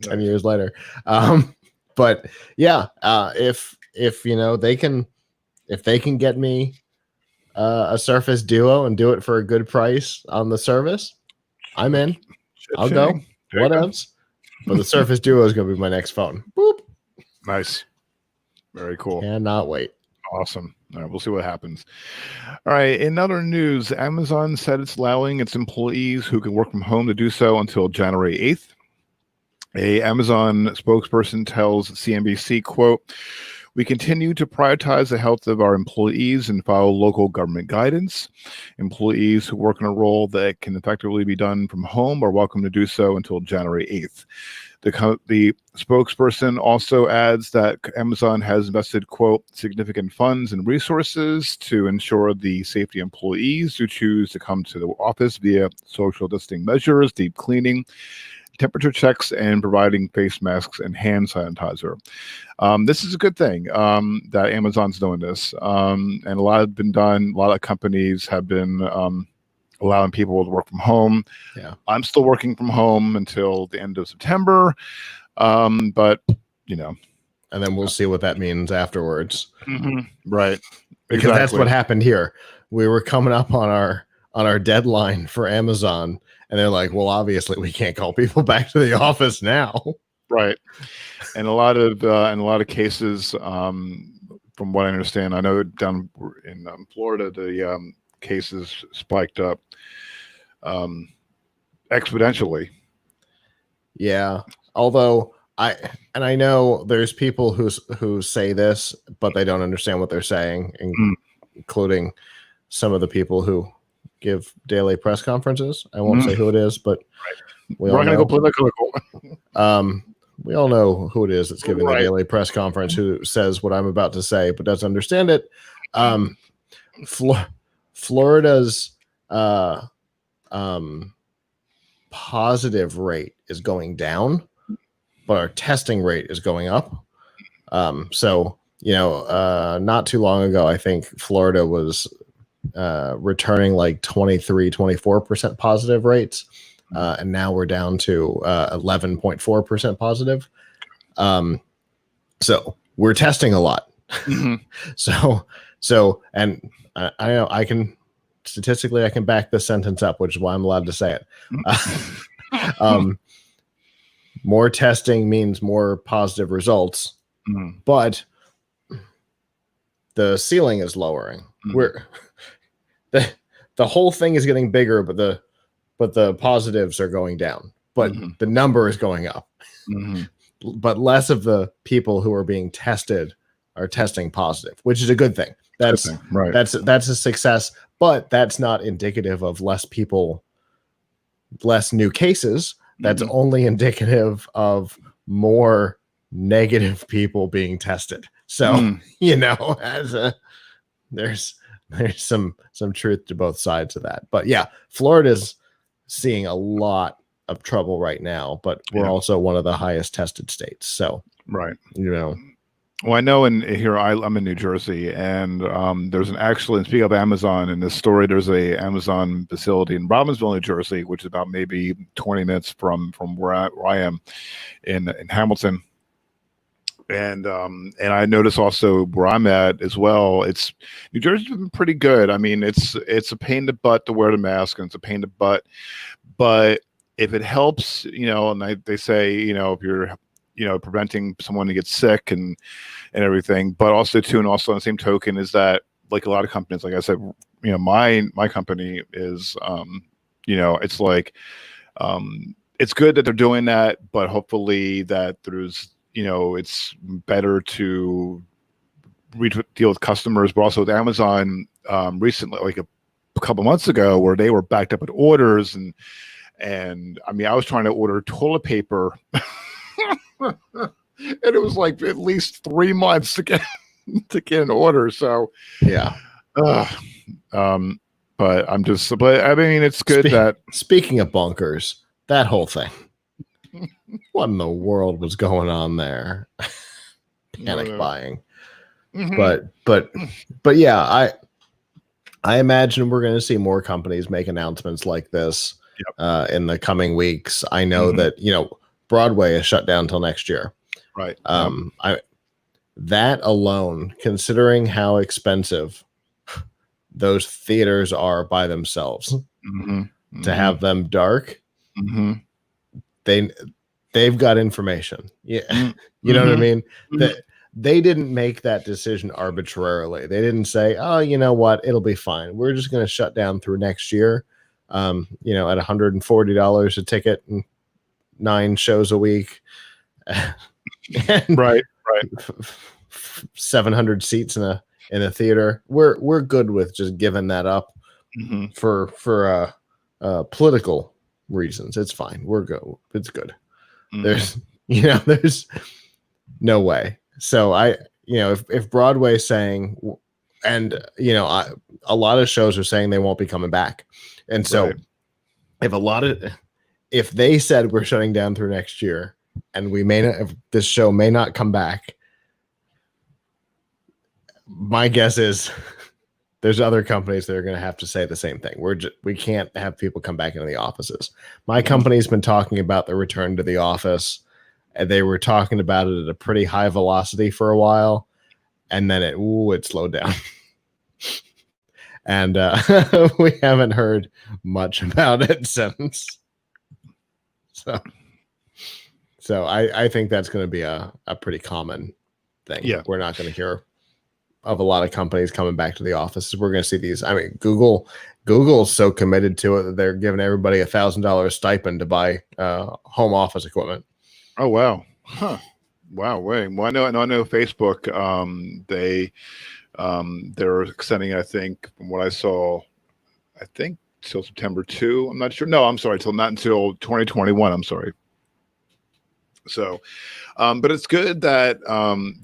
S2: 10 years later. But yeah, if they can get me a Surface Duo and do it for a good price on the service, I'm in. I'll go. What else? But the Surface Duo is going to be my next phone. Boop.
S1: Nice. Very cool.
S2: Cannot wait.
S1: Awesome. All right, we'll see what happens. All right. In other news, Amazon said it's allowing its employees who can work from home to do so until January 8th. A Amazon spokesperson tells CNBC, quote, We continue to prioritize the health of our employees and follow local government guidance. Employees who work in a role that can effectively be done from home are welcome to do so until January 8th. The spokesperson also adds that Amazon has invested, quote, significant funds and resources to ensure the safety of employees who choose to come to the office via social distancing measures, deep cleaning, temperature checks, and providing face masks and hand sanitizer. This is a good thing that Amazon's doing this. And a lot has been done. A lot of companies have been allowing people to work from home.
S2: Yeah.
S1: I'm still working from home until the end of September. But, you know.
S2: And then we'll see what that means afterwards.
S1: Right.
S2: Because that's what happened here. We were coming up on our deadline for Amazon, and they're like, well, obviously we can't call people back to the office now.
S1: Right. And a lot of cases, from what I understand, I know down in Florida, the cases spiked up exponentially.
S2: Yeah. Although I know there's people who say this, but they don't understand what they're saying, including some of the people who give daily press conferences. I won't say who it is, but we're
S1: not going to go political.
S2: We all know who it is that's giving the daily press conference, who says what I'm about to say, but doesn't understand it. Florida's positive rate is going down, but our testing rate is going up. So, not too long ago, I think Florida was returning like 23-24% positive rates. And now we're down to 11.4% positive. So we're testing a lot. So, and I know I can back this sentence up, which is why I'm allowed to say it. More testing means more positive results, but the ceiling is lowering. We're the whole thing is getting bigger, but the positives are going down, but the number is going up. But less of the people who are being tested are testing positive, which is a good thing. That's
S1: right.
S2: That's a success, but that's not indicative of less new cases. That's only indicative of more negative people being tested. So, there's some truth to both sides of that. But yeah, Florida's seeing a lot of trouble right now, but we're also one of the highest tested states. So,
S1: right.
S2: Well,
S1: I know I'm in New Jersey, and there's and speaking of Amazon, in this story, there's a Amazon facility in Robbinsville, New Jersey, which is about maybe 20 minutes from where I am in Hamilton. And I notice also where I'm at as well, New Jersey's been pretty good. I mean, it's a pain in the butt to wear the mask, and it's a pain in the butt, but if it helps, and they say, if you're preventing someone to get sick and everything, but also on the same token is that, like a lot of companies, like I said, my company is, it's like, it's good that they're doing that, but hopefully that there's, it's better to deal with customers, but also with Amazon, recently, like a couple months ago, where they were backed up with orders, and I mean, I was trying to order toilet paper and it was like at least 3 months to get an order. So
S2: yeah.
S1: But I mean, it's good that,
S2: speaking of bunkers, that whole thing, what in the world was going on there? Panic buying. But yeah, I imagine we're going to see more companies make announcements like this in the coming weeks. I know that, Broadway is shut down till next year.
S1: Right.
S2: That alone, considering how expensive those theaters are by themselves, to have them dark, they've got information. Yeah. You know what I mean? They didn't make that decision arbitrarily. They didn't say, oh, you know what, it'll be fine. We're just going to shut down through next year. At $140 a ticket and 9 shows a week.
S1: Right.
S2: 700 seats in a theater. We're good with just giving that up for political reasons. It's fine. We're good. It's good. There's there's no way. So if Broadway's saying, and a lot of shows are saying they won't be coming back, and so if they said we're shutting down through next year, and we may not, if this show may not come back, my guess is there's other companies that are going to have to say the same thing. We can't have people come back into the offices. My company's been talking about the return to the office, and they were talking about it at a pretty high velocity for a while, and then it slowed down. And we haven't heard much about it since. So I think that's going to be a pretty common thing.
S1: Yeah.
S2: We're not going to hear of a lot of companies coming back to the offices. We're going to see these. I mean, Google's so committed to it that they're giving everybody $1,000 stipend to buy home office equipment.
S1: Oh, wow. Huh. Wow. Wait. Well, I know Facebook, they're extending, I think, from what I saw, till September 2. I'm not sure. No, I'm sorry. Not until 2021. I'm sorry. So, but it's good that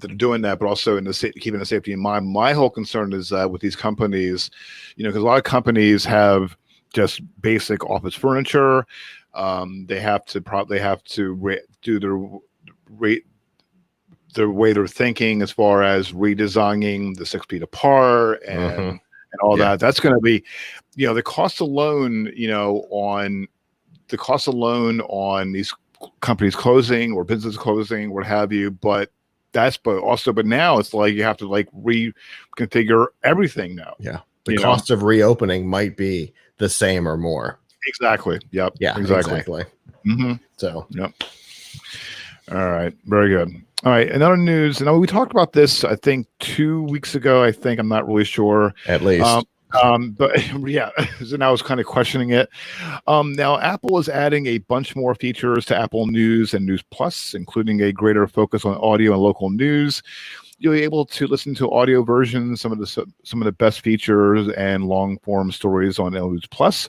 S1: they're doing that, but also keeping the safety in mind. My whole concern is that with these companies, because a lot of companies have just basic office furniture. They have to do their way they're thinking as far as redesigning the 6 feet apart and all that. That's going to be, the cost alone, on these companies closing or business closing, what have you. But now it's like you have to reconfigure everything now.
S2: Yeah. The cost of reopening might be the same or more.
S1: Exactly. Yep.
S2: Yeah, exactly. So,
S1: yep. All right. Very good. All right. Another news. And we talked about this, I think 2 weeks ago. I'm not really sure.
S2: At least.
S1: But yeah, so now I was kind of questioning it. Now Apple is adding a bunch more features to Apple News and News Plus, including a greater focus on audio and local news. You'll be able to listen to audio versions, some of the best features and long form stories on News Plus.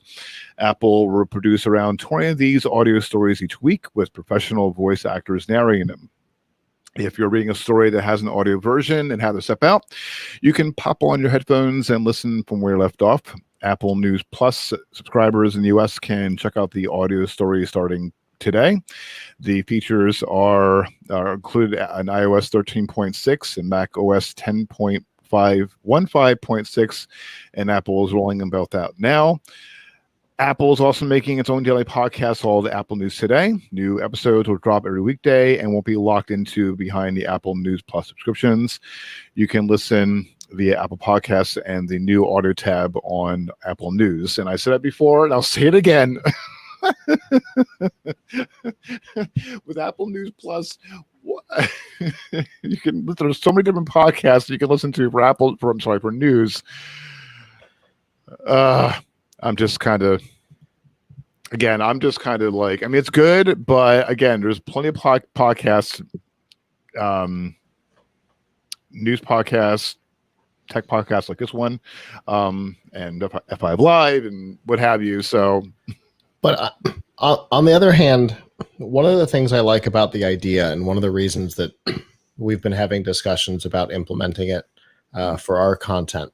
S1: Apple will produce around 20 of these audio stories each week with professional voice actors narrating them. If you're reading a story that has an audio version and have to step out, you can pop on your headphones and listen from where you left off. Apple News Plus subscribers in the US can check out the audio story starting today. The features are included on iOS 13.6 and Mac OS 10.15.6, and Apple is rolling them both out now. Apple is also making its own daily podcast called Apple News Today. New episodes will drop every weekday and won't be locked into behind the Apple News Plus subscriptions. You can listen via Apple Podcasts and the new audio tab on Apple News. And I said that before, and I'll say it again. With Apple News Plus, there's so many different podcasts you can listen to for news. I'm just kind of like, it's good, but again, there's plenty of podcasts, news podcasts, tech podcasts like this one, and F5 Live and what have you. So,
S2: but on the other hand, one of the things I like about the idea, and one of the reasons that we've been having discussions about implementing it for our content,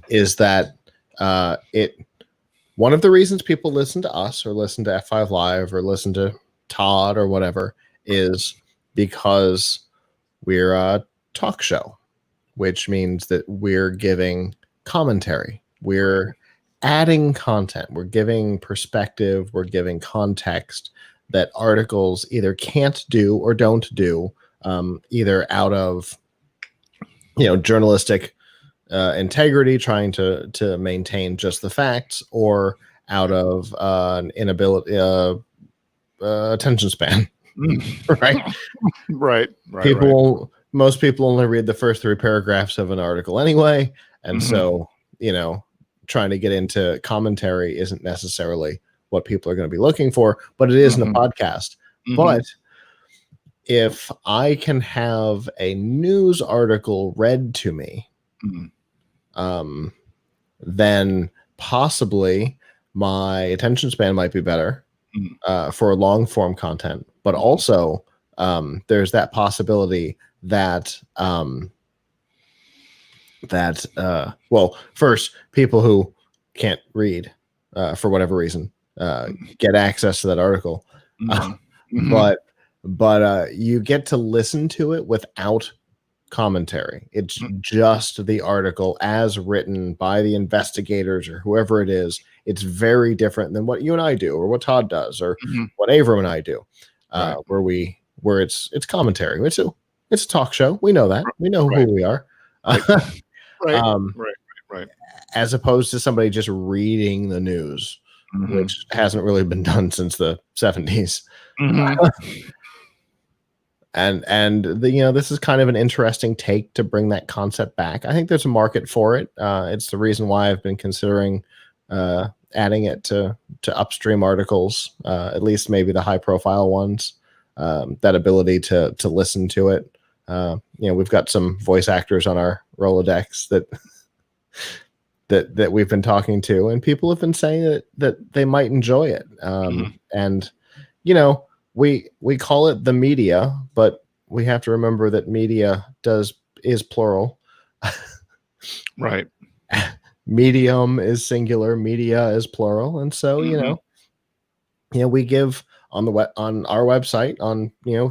S2: is that one of the reasons people listen to us or listen to F5 Live or listen to Todd or whatever is because we're a talk show, which means that we're giving commentary, we're adding content, we're giving perspective, we're giving context that articles either can't do or don't do, either out of journalistic integrity, trying to maintain just the facts, or out of an inability, attention span.
S1: Right.
S2: Most people only read the first 3 paragraphs of an article anyway, and so trying to get into commentary isn't necessarily what people are going to be looking for, but it is in a podcast. But if I can have a news article read to me,
S1: Mhm.
S2: then possibly my attention span might be better for long form content. But also, there's that possibility that well, first, people who can't read for whatever reason get access to that article.
S1: Mhm. Mhm.
S2: but you get to listen to it without commentary. It's
S1: Mm.
S2: just the article as written by the investigators or whoever it is. It's very different than what you and I do, or what Todd does, or
S1: Mhm.
S2: what Avram and I do,
S1: Right.
S2: where it's commentary. It's a talk show. We know that. We know who
S1: Right.
S2: we are.
S1: Right. Right.
S2: um,
S1: Right. Right.
S2: as opposed to somebody just reading the news,
S1: Mhm.
S2: which hasn't really been done since the 70s.
S1: Mhm.
S2: And this is kind of an interesting take to bring that concept back. I think there's a market for it. It's the reason why I've been considering adding it to upstream articles, at least maybe the high profile ones. That ability to listen to it. We've got some voice actors on our Rolodex that we've been talking to, and people have been saying that they might enjoy it.
S1: Mhm.
S2: And we call it the media, but we have to remember that media is plural.
S1: Right.
S2: Medium is singular, media is plural, and so
S1: Mhm.
S2: we give on our website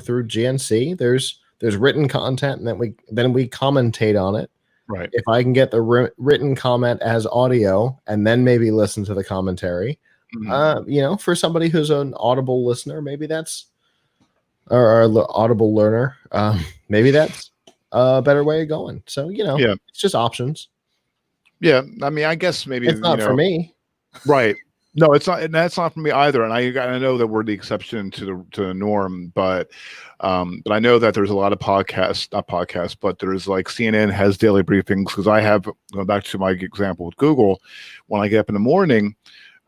S2: through GNC. There's written content, and then we commentate on it.
S1: Right.
S2: If I can get the written comment as audio and then maybe listen to the commentary,
S1: Mhm.
S2: for somebody who's an Audible listener, maybe that's or Audible learner, maybe that's a better way of going. So
S1: Yeah.
S2: it's just options.
S1: Yeah. I mean, I guess maybe,
S2: It's not for me.
S1: right. No, it's not, and that's not for me either. And I know that we're the exception to the norm, but I know that there's a lot of podcasts, not podcasts, but there's like CNN has daily briefings, because I have, going back to my example with Google, when I get up in the morning,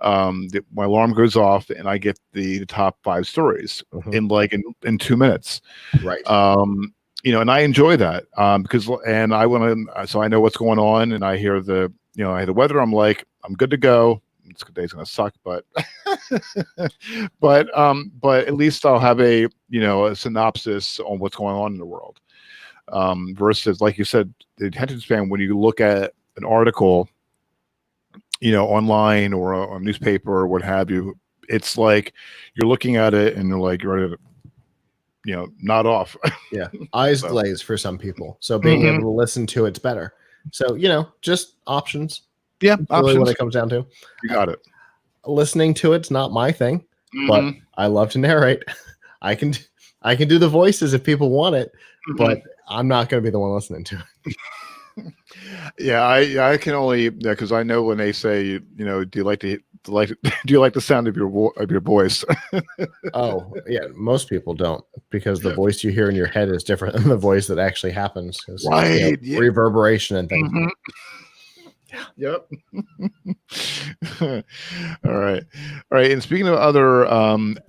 S1: my alarm goes off and I get the top 5 stories in 2 minutes.
S2: Right.
S1: And I enjoy that because, and I want to, so I know what's going on, and I hear I hear the weather. I'm like, I'm good to go. This day's gonna suck, but but at least I'll have a synopsis on what's going on in the world. Versus, like you said, the attention span, when you look at an article, online or a newspaper or what have you, it's like you're looking at it and you're ready to, nod off.
S2: Yeah. Eyes
S1: So,
S2: glaze for some people. So being able to listen to it's better. So, just options.
S1: yeah,
S2: That's really what
S1: options.
S2: it comes down to.
S1: You got it.
S2: Listening to it's not my thing, but
S1: Mhm.
S2: I love to narrate. I can do the voices if people want it, but I'm not going to be the one listening to it.
S1: Yeah, I can only, because I know when they say, do you like do you like the sound of your voice?
S2: Oh, yeah, most people don't, because the voice you hear in your head is different than the voice that actually happens.
S1: Right. Yeah.
S2: Reverberation and things.
S1: Mhm. Yep. All right. All right. And speaking of other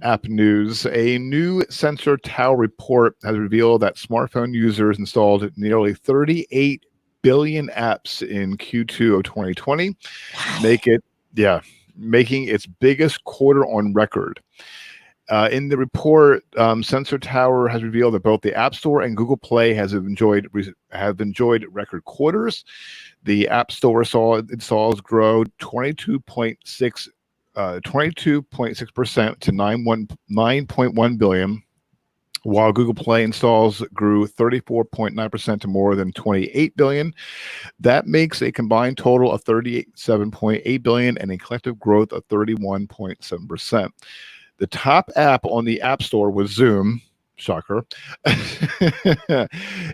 S1: app news, a new Sensor Tower report has revealed that smartphone users installed nearly 38 billion apps in Q2 of 2020, making its biggest quarter on record. In the report, Sensor Tower has revealed that both the App Store and Google Play have enjoyed record quarters. The App Store saw installs grow 22.6% to 9.1 billion, while Google Play installs grew 34.9% to more than 28 billion. That makes a combined total of 37.8 billion and a collective growth of 31.7%. The top app on the App Store was Zoom. Shocker.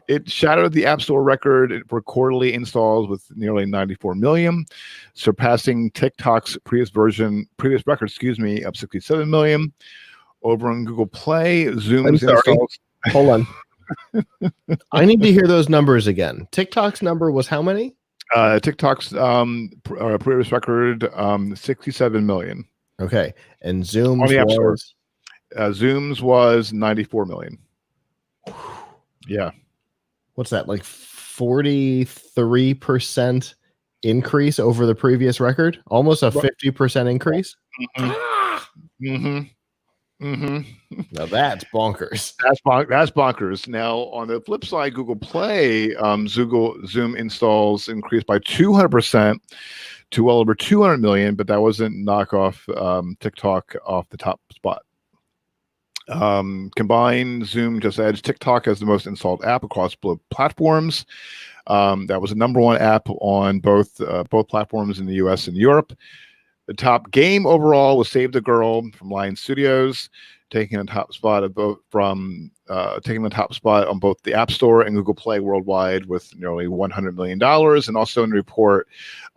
S1: It shattered the App Store record for quarterly installs with nearly 94 million, surpassing TikTok's previous record, of 67 million. Over on Google Play,
S2: I'm
S1: Zoom's
S2: sorry.
S1: installs.
S2: Hold on. I need to hear those numbers again. TikTok's number was how many?
S1: TikTok's previous record, 67 million.
S2: Okay. And
S1: On
S2: Zoom's
S1: the App Store.
S2: was
S1: Zoom's was 94 million. Yeah.
S2: What's that, like 43% increase over the previous record? Almost a 50% increase.
S1: Mm-hmm. Mm-hmm.
S2: Now that's bonkers.
S1: That's bonkers. Now, on the flip side, Google Play, Zoom installs increased by 200% to well over 200 million, but that wasn't knock off TikTok off the top spot. Combined, Zoom just edged TikTok as the most installed app across both platforms. That was the number one app on both platforms in the US and Europe. The top game overall was Save the Girl from Lion Studios, taking the top spot on both the App Store and Google Play worldwide with nearly $100 million. And also in the report,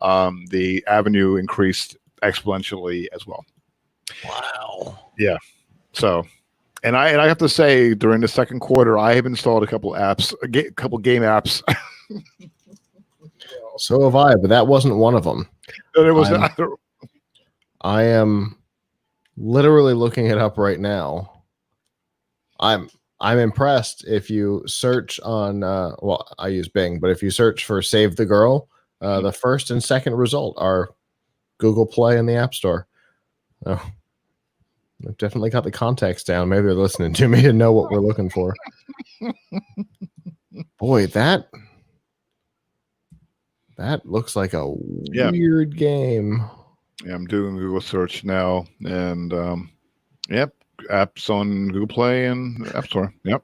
S1: the Avenue increased exponentially as well.
S2: Wow.
S1: Yeah. So, and I have to say, during the second quarter, I have installed a couple apps, a couple game apps.
S2: So have I, but that wasn't one of them.
S1: There was
S2: I am literally looking it up right now. I'm impressed. If you search on well, I use Bing, but if you search for Save the Girl, the first and second result are Google Play and the App Store. Oh, I've definitely got the context down. Maybe they're listening to me to know what we're looking for. Boy, that looks like a weird game.
S1: Yeah, I'm doing Google search now, and yep, apps on Google Play and App Store. Yep.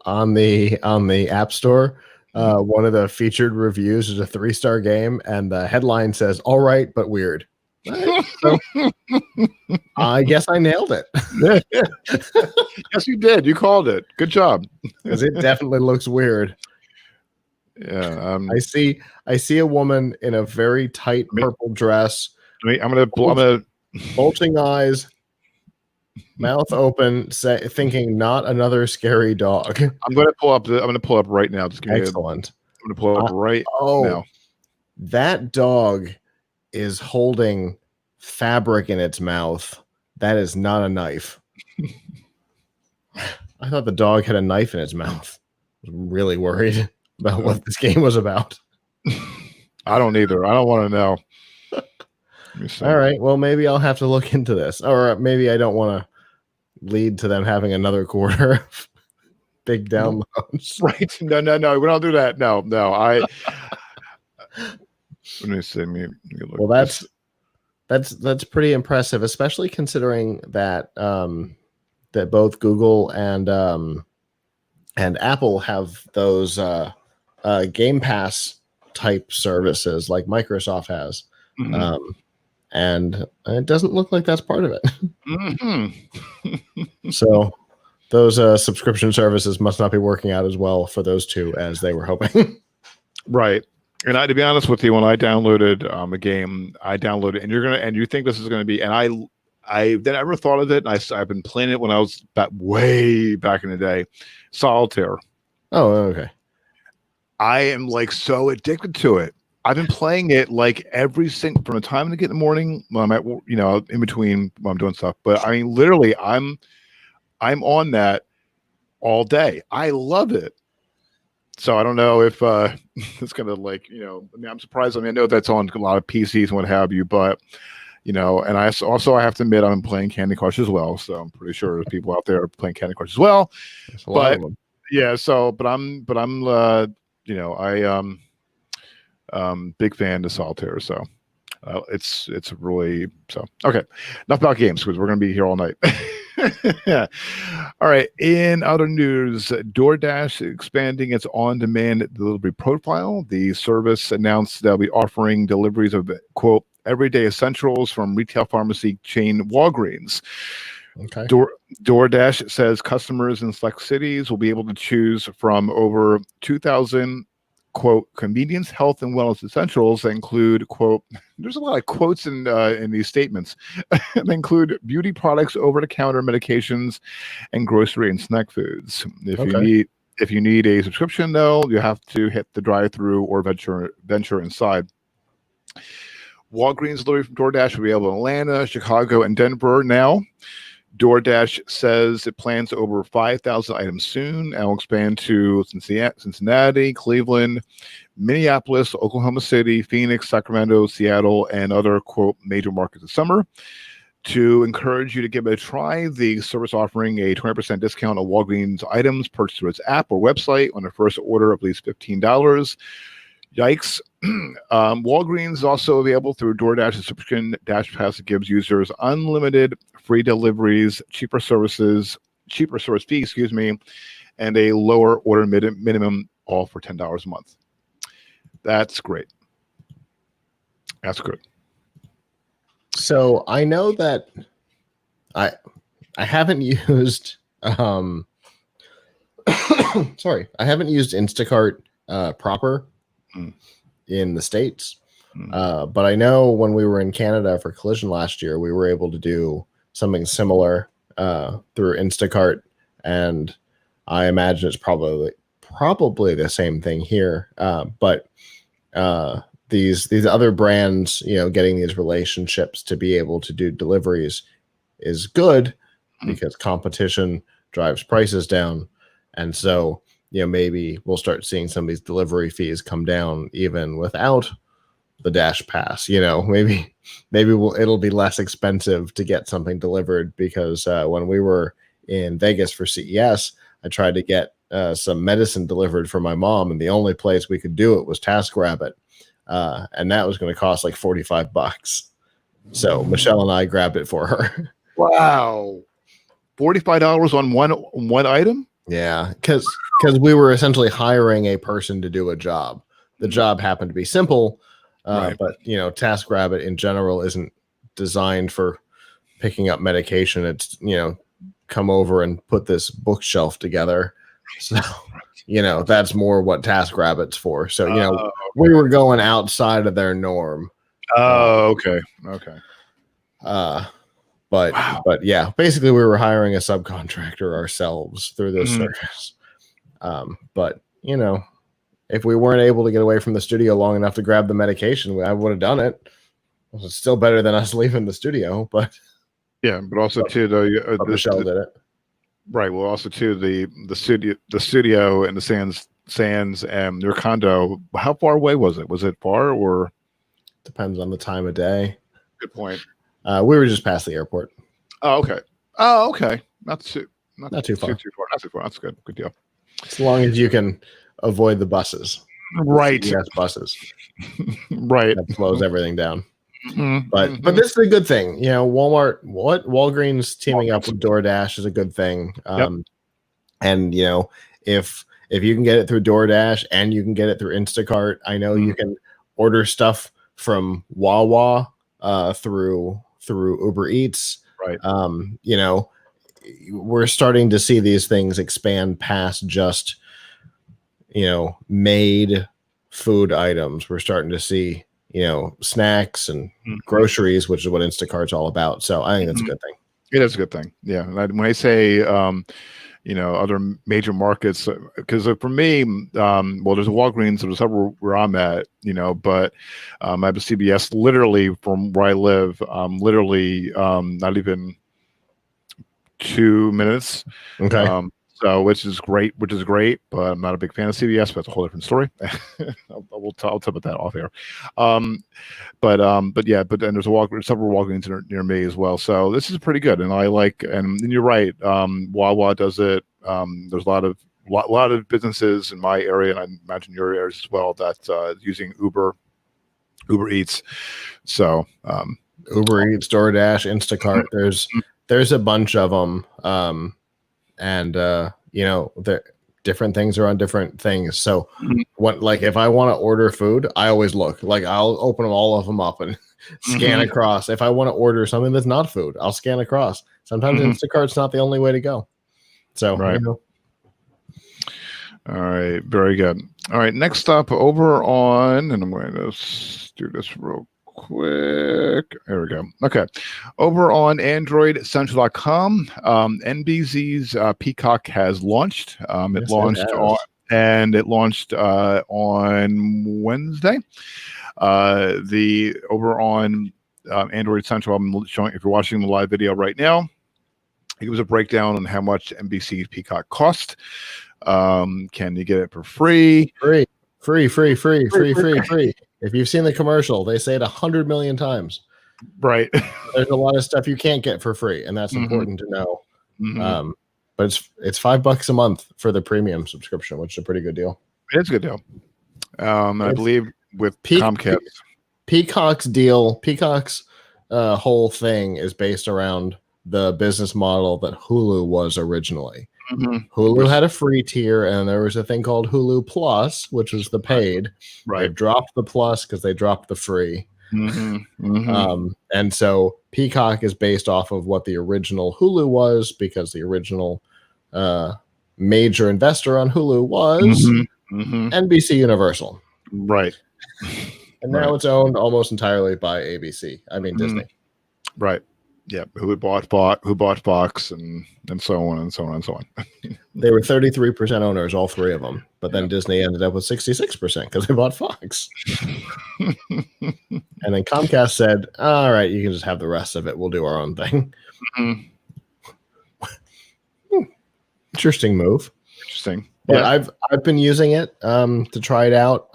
S2: On the App Store, one of the featured reviews is a 3-star game, and the headline says, "All right, but weird." So, I guess I nailed it.
S1: Yes, you did. You called it. Good job.
S2: Because it definitely looks weird.
S1: Yeah,
S2: I see a woman in a very tight purple dress.
S1: I'm gonna
S2: bulging eyes, mouth open, thinking not another scary dog.
S1: I'm gonna pull up right now. Just give me
S2: Excellent.
S1: I'm gonna pull up right now.
S2: That dog is holding fabric in its mouth. That is not a knife. I thought the dog had a knife in its mouth. I was really worried about what this game was about.
S1: I don't either. I don't want to know.
S2: All right. Well, maybe I'll have to look into this. Or maybe I don't want to lead to them having another quarter of big downloads.
S1: Right. No. We don't do that. No. Let me see.
S2: Well, that's pretty impressive, especially considering that that both Google and Apple have those Game Pass type services like Microsoft has.
S1: Mm-hmm.
S2: And it doesn't look like that's part of it.
S1: Mm-hmm.
S2: So those subscription services must not be working out as well for those two as they were hoping.
S1: Right. And to be honest with you, when I downloaded a game, and you think this is gonna be, and I never thought of it, and I've been playing it when I was way back in the day, Solitaire.
S2: Oh, okay.
S1: I am like so addicted to it. I've been playing it like every single from the time I get in the morning when I'm at, in between when I'm doing stuff. But I mean, literally, I'm on that all day. I love it. So I don't know if it's gonna I'm surprised. I mean, I know that's on a lot of PCs and what have you, but and I have to admit I'm playing Candy Crush as well. So I'm pretty sure there's people out there playing Candy Crush as well.
S2: There's a lot of them.
S1: Yeah. So, but I'm big fan of Solitaire. So it's really so okay. Enough about games because we're gonna be here all night. All right. In other news, DoorDash expanding its on-demand delivery profile. The service announced they'll be offering deliveries of, quote, everyday essentials from retail pharmacy chain Walgreens.
S2: Okay.
S1: DoorDash says customers in select cities will be able to choose from over 2,000, quote, convenience, health, and wellness essentials that include, quote, there's a lot of quotes in these statements. They include beauty products, over-the-counter medications, and grocery and snack foods. If you need a subscription, though, you have to hit the drive-through or venture inside. Walgreens delivery from DoorDash will be able in Atlanta, Chicago, and Denver now. DoorDash says it plans over 5,000 items soon and will expand to Cincinnati, Cleveland, Minneapolis, Oklahoma City, Phoenix, Sacramento, Seattle, and other, quote, major markets this summer. To encourage you to give it a try, the service offering a 20% discount on Walgreens items purchased through its app or website on the first order of at least $15. Yikes. Walgreens is also available through DoorDash's subscription Dash Pass that gives users unlimited free deliveries, cheaper service fee, and a lower order minimum, all for $10 a month. That's great. That's good.
S2: So I know that I haven't used sorry, I haven't used Instacart proper in the States. But I know when we were in Canada for Collision last year, we were able to do something similar through Instacart, and I imagine it's probably the same thing here. But these other brands, getting these relationships to be able to do deliveries is good because competition drives prices down, and so maybe we'll start seeing some of these delivery fees come down even without the Dash Pass. Maybe it'll be less expensive to get something delivered, because when we were in Vegas for CES, I tried to get some medicine delivered for my mom, and the only place we could do it was TaskRabbit, and that was going to cost like $45. So Michelle and I grabbed it for her.
S1: Wow, $45 on one item?
S2: Yeah, because we were essentially hiring a person to do a job. The job happened to be simple,
S1: Right.
S2: but TaskRabbit in general isn't designed for picking up medication. It's come over and put this bookshelf together. So that's more what TaskRabbit's for. So we were going outside of their norm.
S1: Oh, okay.
S2: But yeah, basically we were hiring a subcontractor ourselves through this service. But if we weren't able to get away from the studio long enough to grab the medication, I would have done it. It's still better than us leaving the studio, but
S1: yeah, but also too,
S2: Michelle did it.
S1: Right. Well, also too, the studio and the Sands and your condo. How far away was it? Was it far or?
S2: Depends on the time of day.
S1: Good point.
S2: We were just past the airport.
S1: Oh, okay. Not too far. Not too far. That's good. Good deal.
S2: As long as you can avoid the buses.
S1: Right.
S2: Yes, buses.
S1: Right.
S2: That slows everything down. But this is a good thing. Walgreens teaming up with DoorDash is a good thing. And if you can get it through DoorDash and you can get it through Instacart, I know you can order stuff from Wawa through Uber Eats.
S1: Right.
S2: We're starting to see these things expand past just made food items. We're starting to see snacks and groceries, which is what Instacart's all about. So I think that's a good thing.
S1: It is a good thing. Yeah. When I say, other major markets, because for me, well, there's a Walgreens, there's several where I'm at, but I have a CVS literally from where I live, not even 2 minutes.
S2: Okay.
S1: So, which is great, but I'm not a big fan of CVS, but that's a whole different story. I'll talk about that off air. But then there's several Walgreens near me as well. So this is pretty good, and I like. And you're right. Wawa does it. There's a lot of businesses in my area, and I imagine your areas as well, that using Uber Eats. So
S2: Uber Eats, DoorDash, Instacart. There's a bunch of them. And the different things are on different things. So if I want to order food, I always look. I'll open all of them up and scan across. If I want to order something that's not food, I'll scan across. Sometimes Instacart's not the only way to go. So
S1: right. All right, very good. All right, next up over on, and I'm going to do this real quick. There we go. Okay. Over on AndroidCentral.com, NBC's Peacock has launched. It launched on Wednesday. Over on Android Central, I'm showing, if you're watching the live video right now, It gives a breakdown on how much NBC Peacock cost. Can you get it for free?
S2: Free. If you've seen the commercial, they say it 100 million times.
S1: Right.
S2: There's a lot of stuff you can't get for free, and that's important to know. But it's $5 a month for the premium subscription, which is a pretty good deal.
S1: It's a good deal. I believe with Comcast.
S2: Peacock's whole thing is based around the business model that Hulu was originally. Hulu had a free tier, and there was a thing called Hulu Plus, which was the paid.
S1: Right.
S2: They dropped the Plus because they dropped the free. And so Peacock is based off of what the original Hulu was, because the original major investor on Hulu was NBC Universal.
S1: Right.
S2: And now it's owned almost entirely by ABC. I mean, Disney.
S1: Right. Yeah. Who bought Fox and so on and so on and so on.
S2: They were 33% owners, all three of them. But then Disney ended up with 66% because they bought Fox. And then Comcast said, all right, you can just have the rest of it. We'll do our own thing. Interesting move.
S1: Interesting.
S2: But I've been using it to try it out.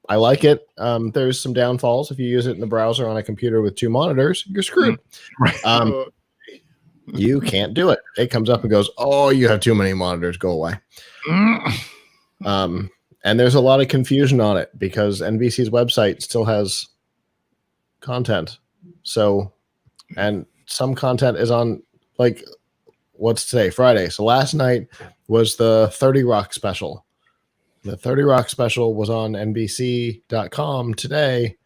S2: I like it. There's some downfalls. If you use it in the browser on a computer with two monitors, you're screwed. You can't do it. It comes up and goes, oh, you have too many monitors. Go away. And there's a lot of confusion on it because NBC's website still has content. So, and some content is on, like, what's today? Friday. So last night was the 30 Rock special. The 30 Rock special was on NBC.com today,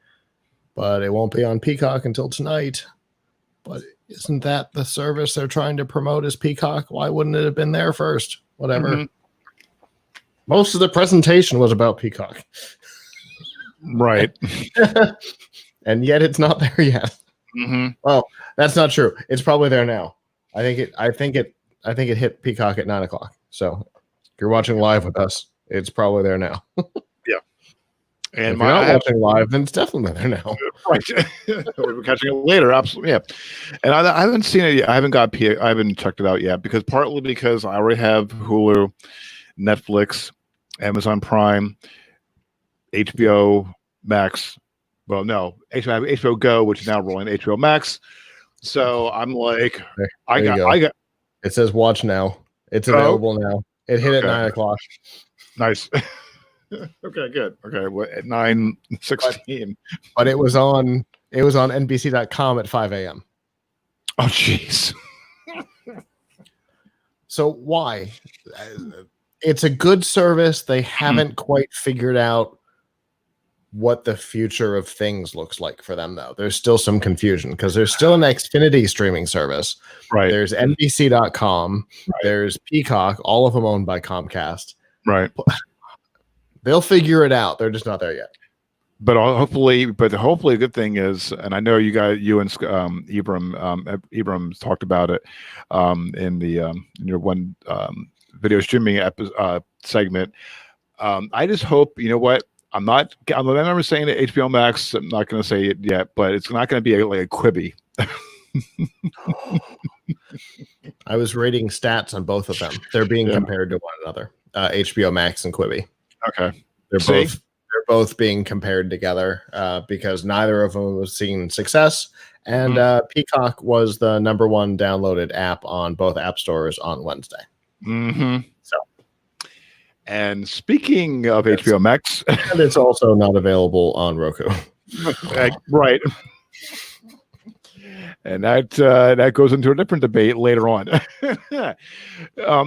S2: but it won't be on Peacock until tonight. But isn't that the service they're trying to promote as Peacock? Why wouldn't it have been there first? Whatever. Most of the presentation was about Peacock.
S1: Right.
S2: And yet it's not there yet. Well, that's not true. It's probably there now. I think it hit Peacock at 9:00. So if you're watching live with us, it's probably there now.
S1: Yeah. And
S2: if you're not watching live, then it's definitely there now.
S1: Right. We're catching it later. Absolutely. Yeah. And I haven't seen it yet. I haven't checked it out yet because I already have Hulu, Netflix, Amazon Prime, HBO Max. Well, no, HBO Go, which is now rolling HBO Max. So I'm like, I got.
S2: It says watch now. It's available now. It hit at 9:00.
S1: Nice. Okay, good. Okay, at 9:16.
S2: But it was on NBC.com at 5 a.m.
S1: Oh, jeez.
S2: So why? It's a good service. They haven't quite figured out what the future of things looks like for them, though. There's still some confusion because there's still an Xfinity streaming service.
S1: Right.
S2: There's NBC.com. Right. There's Peacock, all of them owned by Comcast.
S1: Right.
S2: They'll figure it out. They're just not there yet.
S1: But hopefully a good thing is, and I know you and Ibram talked about it in your one video streaming segment. I just hope, you know what, I'm not saying that HBO Max. I'm not going to say it yet, but it's not going to be like a Quibi.
S2: I was rating stats on both of them. They're being compared to one another. HBO Max and Quibi.
S1: Okay,
S2: they're both being compared together because neither of them was seeing success. And Peacock was the #1 downloaded app on both app stores on Wednesday. So,
S1: and speaking of HBO Max,
S2: and it's also not available on Roku.
S1: Right. And that goes into a different debate later on.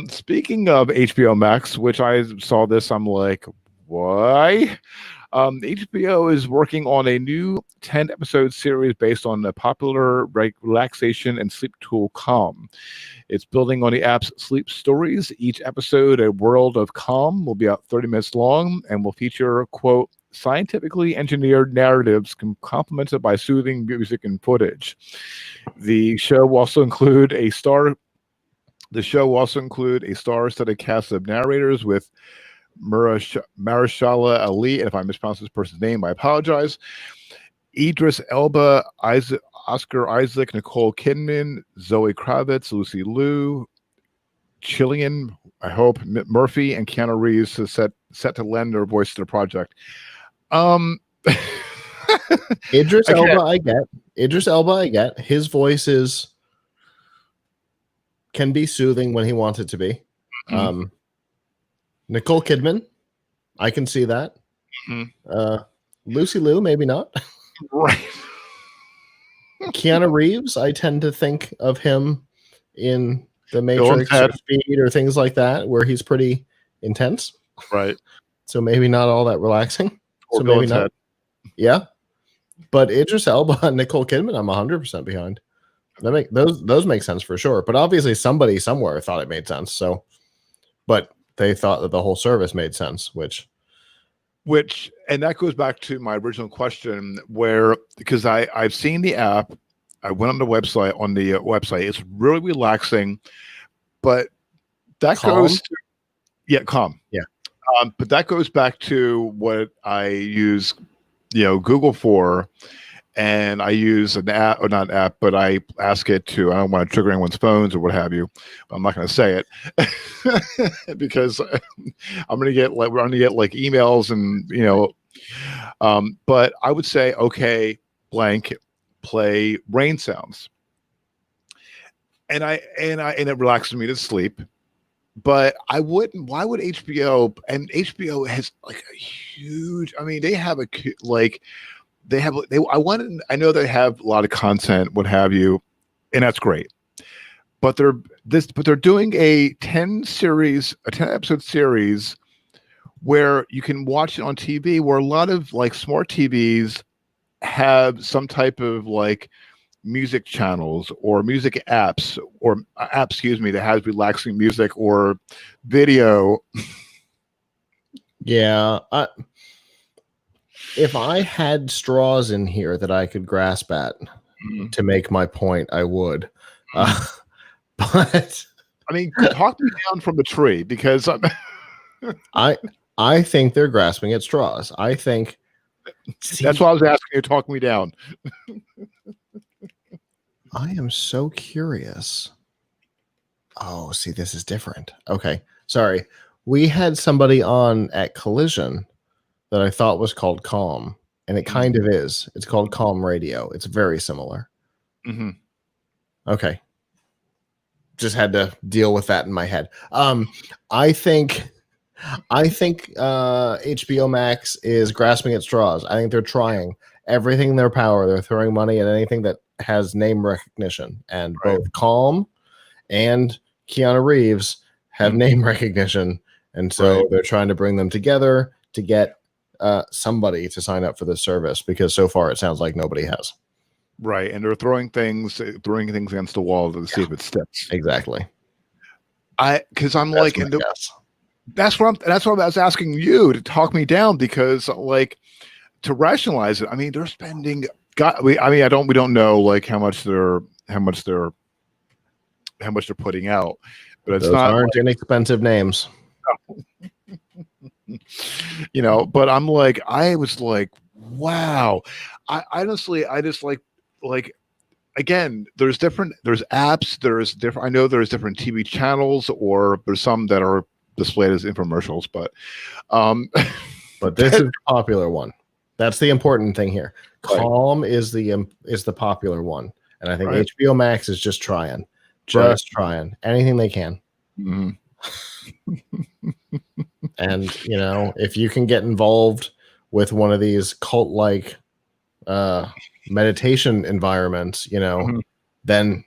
S1: Speaking of HBO Max, which I saw this, I'm like, why? HBO is working on a new 10-episode series based on the popular relaxation and sleep tool Calm. It's building on the app's sleep stories. Each episode, a world of Calm, will be about 30 minutes long and will feature, quote, scientifically engineered narratives complemented by soothing music and footage. The show will also include a star-studded cast of narrators with Mahershala Ali, and if I mispronounce this person's name, I apologize. Idris Elba, Oscar Isaac, Nicole Kidman, Zoe Kravitz, Lucy Liu, Cillian, I hope, Murphy, and Keanu Reeves is set to lend their voice to the project.
S2: Idris Elba, I get. Idris Elba, I get. His voice can be soothing when he wants it to be.
S1: Mm-hmm.
S2: Nicole Kidman, I can see that.
S1: Mm-hmm.
S2: Lucy Liu, maybe not.
S1: Right.
S2: Keanu Reeves, I tend to think of him in The Matrix or Speed or things like that, where he's pretty intense.
S1: Right.
S2: So maybe not all that relaxing.
S1: Or
S2: so maybe not. Head. Yeah. But Idris Elba and Nicole Kidman, I'm 100% behind. Those make sense for sure. But obviously somebody somewhere thought it made sense. So, but they thought that the whole service made sense, which,
S1: and that goes back to my original question, where because I've seen the app, I went on the website. It's really relaxing, but that
S2: calm?
S1: goes to calm.
S2: Yeah.
S1: But that goes back to what I use, Google for. And I use an app, or not an app, but I ask it to, I don't want to trigger anyone's phones or what have you. I'm not going to say it because we're going to get like emails and, but I would say, okay, blank, play rain sounds. And it relaxes me to sleep. But I wouldn't. Why would HBO? And HBO has like a huge. I mean, they have I know they have a lot of content, what have you, and that's great. But they're doing a 10 episode series where you can watch it on TV, where a lot of like smart TVs have some type of like music channels or music apps or that has relaxing music or video.
S2: Yeah. If I had straws in here that I could grasp at to make my point, I would. But
S1: I mean, talk me down from the tree because
S2: I think they're grasping at straws. I think
S1: that's why I was asking you to talk me down.
S2: I am so curious. Oh, see, this is different. Okay, sorry. We had somebody on at Collision that I thought was called Calm, and it kind of is. It's called Calm Radio. It's very similar.
S1: Mm-hmm.
S2: Okay. Just had to deal with that in my head. I think HBO Max is grasping at straws. I think they're trying everything in their power. They're throwing money at anything that has name recognition, and both Calm and Keanu Reeves have name recognition, and so they're trying to bring them together to get somebody to sign up for this service, because so far it sounds like nobody has.
S1: Right, and they're throwing things against the wall to see if it sticks.
S2: Exactly.
S1: Because I'm like, that's what I was asking you to talk me down, because like to rationalize it. I mean, they're spending. We don't know like how much they're putting out, but it's
S2: aren't inexpensive names.
S1: But I'm like, I was like, wow. I just like again, there's apps, I know there's different TV channels, or there's some that are displayed as infomercials, but
S2: but this is the popular one. That's the important thing here. Calm is the popular one, and I think HBO Max is just trying anything they can.
S1: Mm-hmm.
S2: And if you can get involved with one of these cult-like meditation environments, then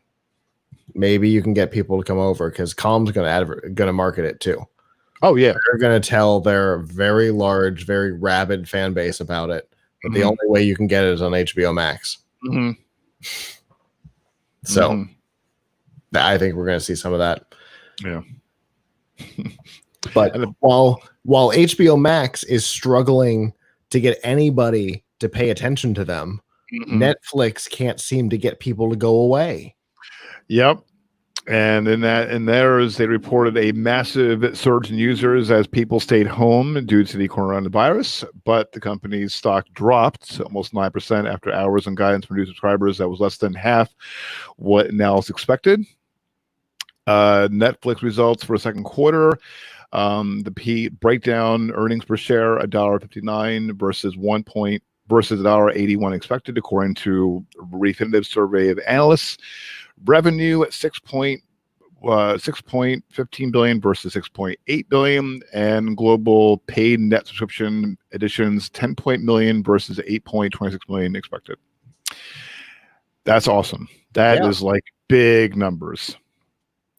S2: maybe you can get people to come over, because Calm's going to market it too.
S1: Oh yeah,
S2: they're going to tell their very large, very rabid fan base about it. But the only way you can get it is on HBO Max.
S1: Mm-hmm.
S2: So I think we're going to see some of that.
S1: Yeah.
S2: But while HBO Max is struggling to get anybody to pay attention to them, Netflix can't seem to get people to go away.
S1: Yep. And in theirs, they reported a massive surge in users as people stayed home due to the coronavirus. But the company's stock dropped almost 9% after hours and guidance from new subscribers that was less than half what analysts expected. Netflix results for second quarter. The breakdown earnings per share $1.59 versus $1.81 expected, according to a Refinitiv survey of analysts. Revenue at 6.15 billion versus 6.8 billion, and global paid net subscription additions 10 million versus 8.26 million expected. That's awesome. That is like big numbers.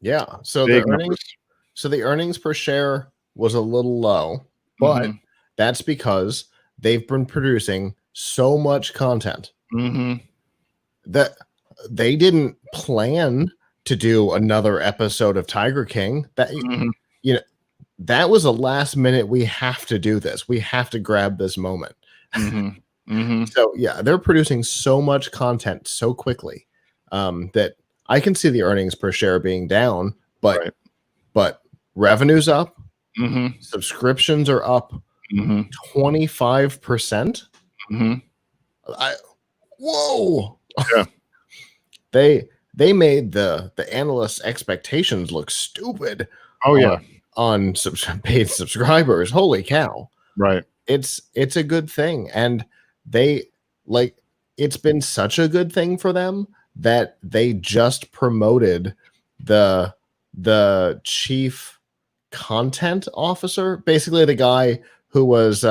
S2: Yeah. So
S1: big
S2: the earnings.
S1: Numbers.
S2: So the earnings per share was a little low, but that's because they've been producing so much content that they didn't plan to do another episode of Tiger King. That you know, that was a last minute. We have to do this. We have to grab this moment. So yeah, they're producing so much content so quickly that I can see the earnings per share being down, but revenue's up, subscriptions are up 25%. Whoa!
S1: Yeah.
S2: They made the analysts' expectations look stupid.
S1: Oh yeah,
S2: on paid subscribers. Holy cow!
S1: Right.
S2: It's a good thing, and they it's been such a good thing for them that they just promoted the chief content officer, basically the guy who was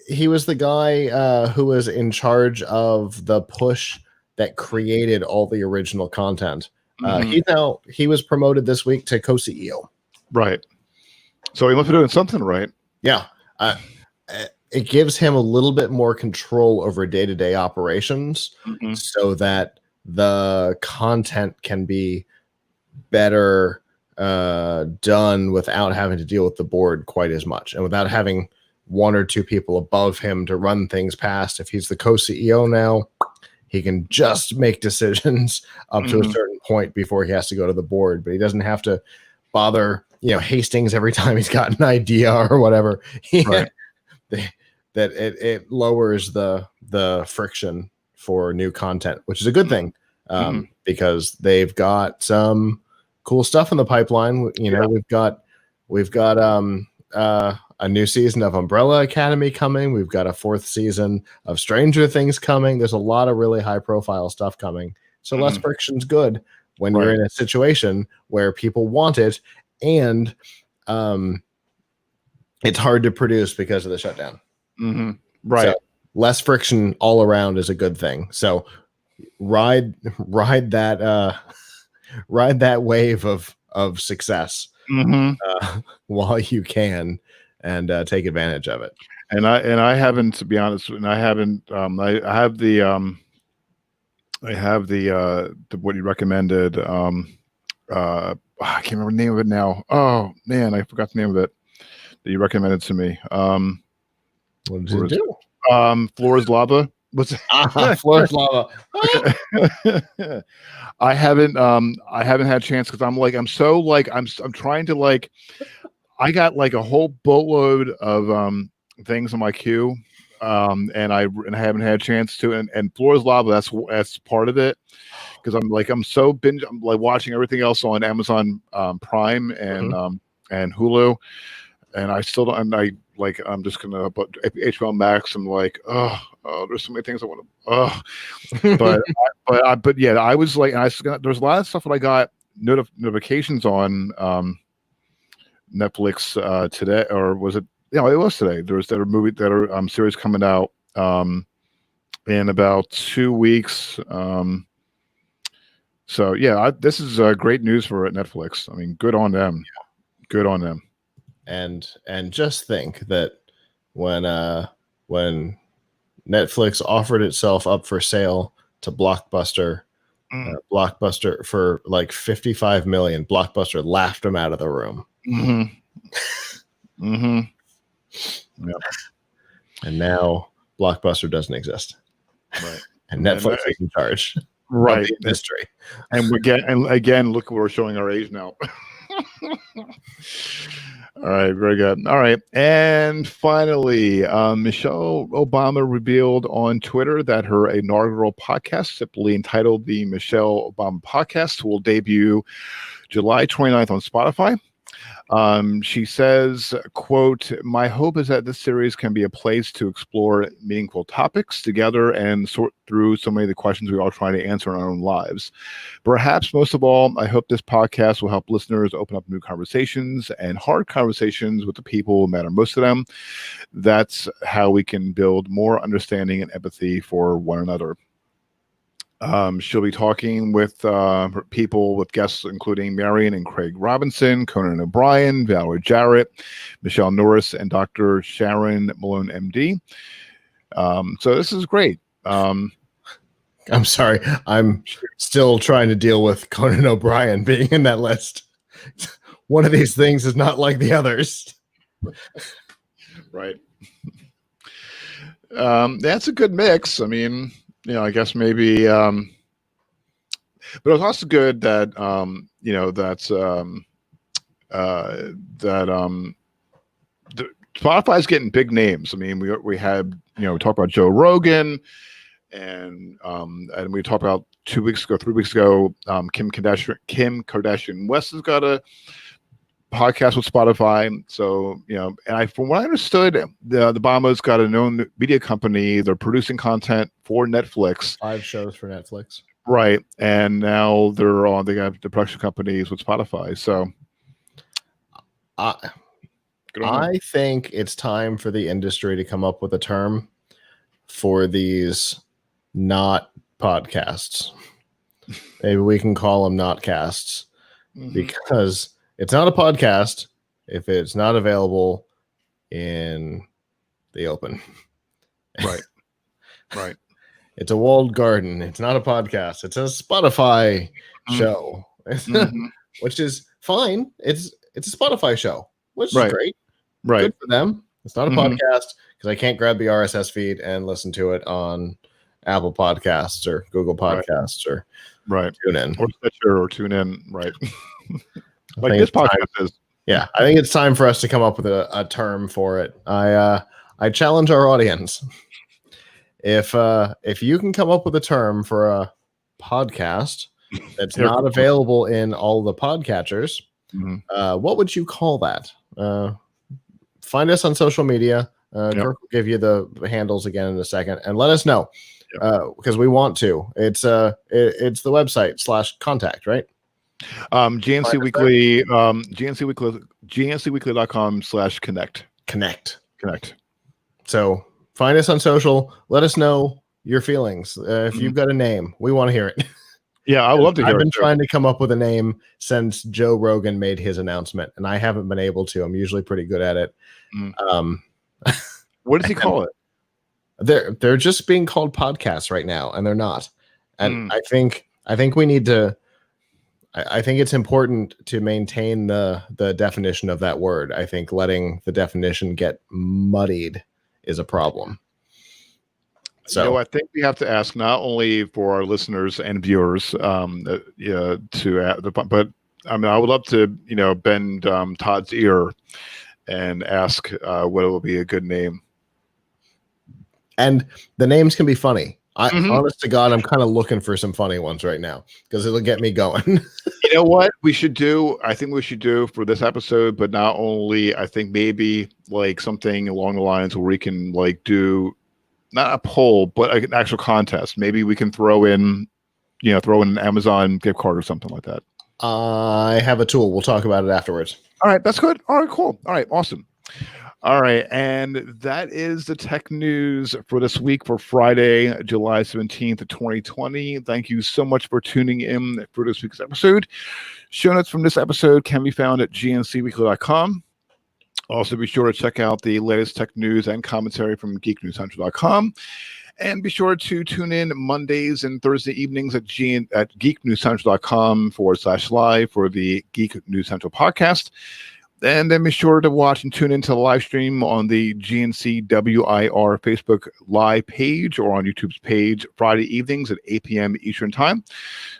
S2: he was the guy who was in charge of the push that created all the original content. He was promoted this week to co-CEO.
S1: Right. So he must be doing something right.
S2: Yeah. It gives him a little bit more control over day-to-day operations so that the content can be better done without having to deal with the board quite as much and without having one or two people above him to run things past. If he's the co-CEO now, he can just make decisions up to a certain point before he has to go to the board, but he doesn't have to bother, Hastings every time he's got an idea or whatever. Right. That it lowers the friction for new content, which is a good thing because they've got some cool stuff in the pipeline. We've got a new season of Umbrella Academy coming. We've got a 4th season of Stranger Things coming. There's a lot of really high profile stuff coming. So less friction's good when you're in a situation where people want it and it's hard to produce because of the shutdown.
S1: Right.
S2: So less friction all around is a good thing. So ride that wave of success while you can and take advantage of it.
S1: And I haven't, to be honest, I have the what you recommended. I can't remember the name of it now. Oh man, I forgot the name of it that you recommended to me.
S2: What did you do?
S1: Floor's Lava. What's it?
S2: Floor's Lava.
S1: I haven't had a chance because I'm trying to I got a whole boatload of things on my queue, and I haven't had a chance to. And Floor's Lava, that's part of it because I'm so binge. I'm watching everything else on Amazon Prime and Hulu, and I still don't. I'm just gonna put HBO Max. I'm oh, there's so many things I want to. But yeah, I was there's a lot of stuff that I got notifications on Netflix today, or was it? Yeah, it was today. There are series coming out in about 2 weeks. So yeah, this is great news for Netflix. I mean, good on them. Yeah. Good on them.
S2: And just think that when Netflix offered itself up for sale to Blockbuster, Blockbuster for $55 million, Blockbuster laughed them out of the room.
S1: Yeah.
S2: And now Blockbuster doesn't exist.
S1: Right.
S2: And Netflix is in charge.
S1: Right.
S2: the industry.
S1: And again, look, we're showing our age now. All right, very good. All right, and finally, Michelle Obama revealed on Twitter that her inaugural podcast, simply entitled the Michelle Obama Podcast, will debut July 29th on Spotify. She says, quote, "My hope is that this series can be a place to explore meaningful topics together and sort through so many of the questions we all try to answer in our own lives. Perhaps most of all, I hope this podcast will help listeners open up new conversations and hard conversations with the people who matter most to them. That's how we can build more understanding and empathy for one another." She'll be talking with people, with guests including Marion and Craig Robinson, Conan O'Brien, Valerie Jarrett, Michelle Norris, and Dr. Sharon Malone, MD. So this is great.
S2: I'm sorry. I'm still trying to deal with Conan O'Brien being in that list. One of these things is not like the others.
S1: Right. That's a good mix. I mean, I guess maybe, but it was also good that, Spotify's getting big names. I mean, we had, we talked about Joe Rogan, and we talked about 3 weeks ago, Kim Kardashian West has got a podcast with Spotify. So, and from what I understood, the Obamas got a known media company. They're producing content for Netflix.
S2: 5 shows for Netflix.
S1: Right. And now they got the production companies with Spotify. So
S2: I think it's time for the industry to come up with a term for these not podcasts. Maybe we can call them not casts, because it's not a podcast if it's not available in the open.
S1: Right. Right.
S2: It's a walled garden. It's not a podcast. It's a Spotify show, which is fine. It's a Spotify show, which is great.
S1: Right.
S2: Good for them. It's not a podcast because I can't grab the RSS feed and listen to it on Apple Podcasts or Google Podcasts or TuneIn.
S1: Or Stitcher or TuneIn. Right. Like this podcast is.
S2: Yeah, I think it's time for us to come up with a term for it. I challenge our audience. If you can come up with a term for a podcast that's not available in all the podcatchers, what would you call that? Find us on social media. Kirk will give you the handles again in a second, and let us know because we want to. It's the website /contact, right?
S1: GNC Weekly, GNCweekly.com/connect. Connect.
S2: So find us on social. Let us know your feelings. If you've got a name, we want to hear it.
S1: Yeah, I would love to hear it.
S2: I've been trying to come up with a name since Joe Rogan made his announcement, and I haven't been able to. I'm usually pretty good at it.
S1: What does he call it?
S2: They're just being called podcasts right now, and they're not. And I think we need to. I think it's important to maintain the definition of that word. I think letting the definition get muddied is a problem. So
S1: I think we have to ask not only for our listeners and viewers, but I mean, I would love to, bend Todd's ear and ask what will be a good name.
S2: And the names can be funny. Honest to God, I'm kind of looking for some funny ones right now because it'll get me going.
S1: You know what we should do? I think we should do for this episode, but not only, I think maybe like something along the lines where we can like do not a poll, but an actual contest. Maybe we can throw in an Amazon gift card or something like that.
S2: I have a tool. We'll talk about it afterwards.
S1: All right. That's good. All right, cool. All right. Awesome. All right. And that is the tech news for this week for Friday, July 17th, 2020. Thank you so much for tuning in for this week's episode. Show notes from this episode can be found at GNCweekly.com. Also, be sure to check out the latest tech news and commentary from GeekNewsCentral.com. And be sure to tune in Mondays and Thursday evenings at GeekNewsCentral.com /live for the Geek News Central podcast. And then be sure to watch and tune into the live stream on the GNC WIR Facebook live page or on YouTube's page Friday evenings at 8 p.m. Eastern Time.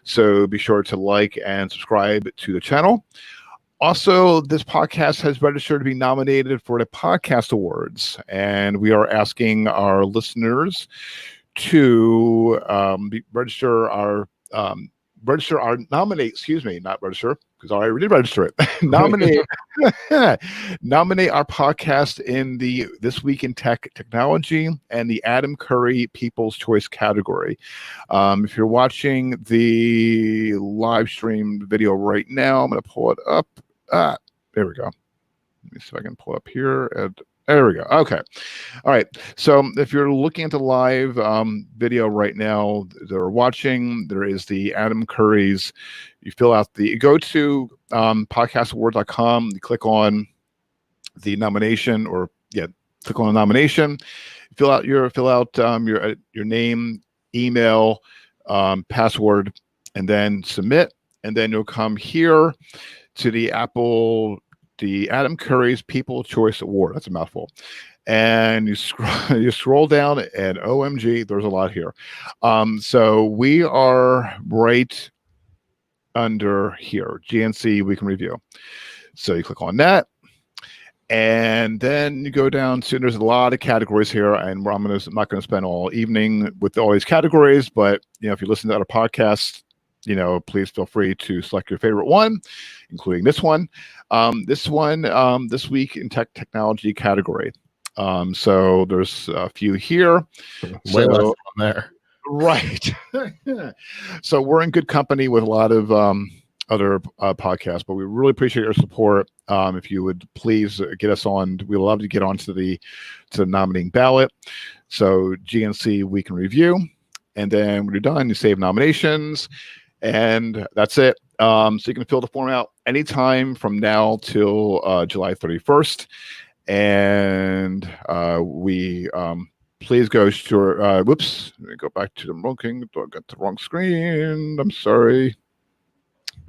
S1: So be sure to like and subscribe to the channel. Also, this podcast has registered to be nominated for the Podcast Awards, and we are asking our listeners to nominate, excuse me, not register, because I already did register it. nominate our podcast in the This Week in Tech Technology and the Adam Curry People's Choice category. If you're watching the live stream video right now, I'm going to pull it up. There we go. Let me see if I can pull it up here. And there we go. Okay. All right. So if you're looking at the live video right now, they're watching, there is the Adam Curry's. You fill out you go to podcastaward.com, you click on the nomination, click on the nomination, fill out your name, email, password, and then submit. And then you'll come here to the Adam Curry's People's Choice Award. That's a mouthful. And you scroll down, and OMG, there's a lot here. So we are right under here, GNC Week in Review. So you click on that, and then you go down to, there's a lot of categories here, and I'm not going to spend all evening with all these categories, but if you listen to other podcasts, please feel free to select your favorite one, including this one. This Week in Technology category. So there's a few here.
S2: Way less on there.
S1: Right. So we're in good company with a lot of other podcasts, but we really appreciate your support. If you would please get us on, we'd love to get onto the nominating ballot. So GNC Week in Review. And then when you're done, you save nominations. And that's it. So you can fill the form out anytime from now till July 31st. And please go to, whoops, let me go back to the booking. I got the wrong screen. I'm sorry.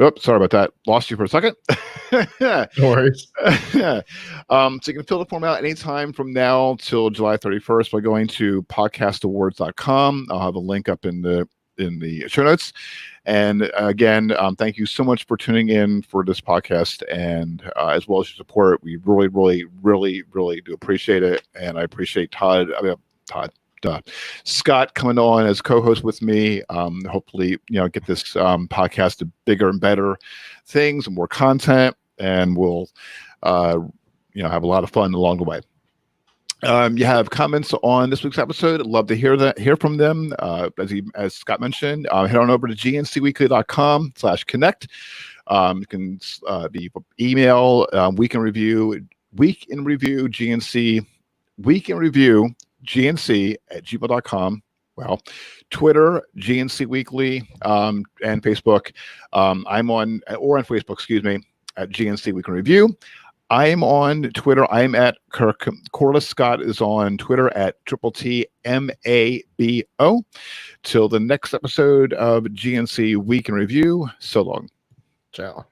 S1: Oops, sorry about that. Lost you for a second.
S2: No worries.
S1: So you can fill the form out anytime from now till July 31st by going to podcastawards.com. I'll have a link up in the show notes. And again, thank you so much for tuning in for this podcast, and as well as your support. We really, really, really, really do appreciate it. And I appreciate Scott coming on as co-host with me. Hopefully, get this podcast to bigger and better things and more content, and we'll, have a lot of fun along the way. You have comments on this week's episode. I'd love to hear from them. As Scott mentioned, head on over to gncweekly.com/connect. You can the email week in review GNC week in review GNC@gmail.com. Well, Twitter, GNC Weekly, and Facebook. I'm on Facebook, excuse me, at GNC Week in Review. I'm on Twitter. I'm at Kirk. Corliss Scott is on Twitter at TTTMABO. Till the next episode of GNC Week in Review. So long.
S2: Ciao.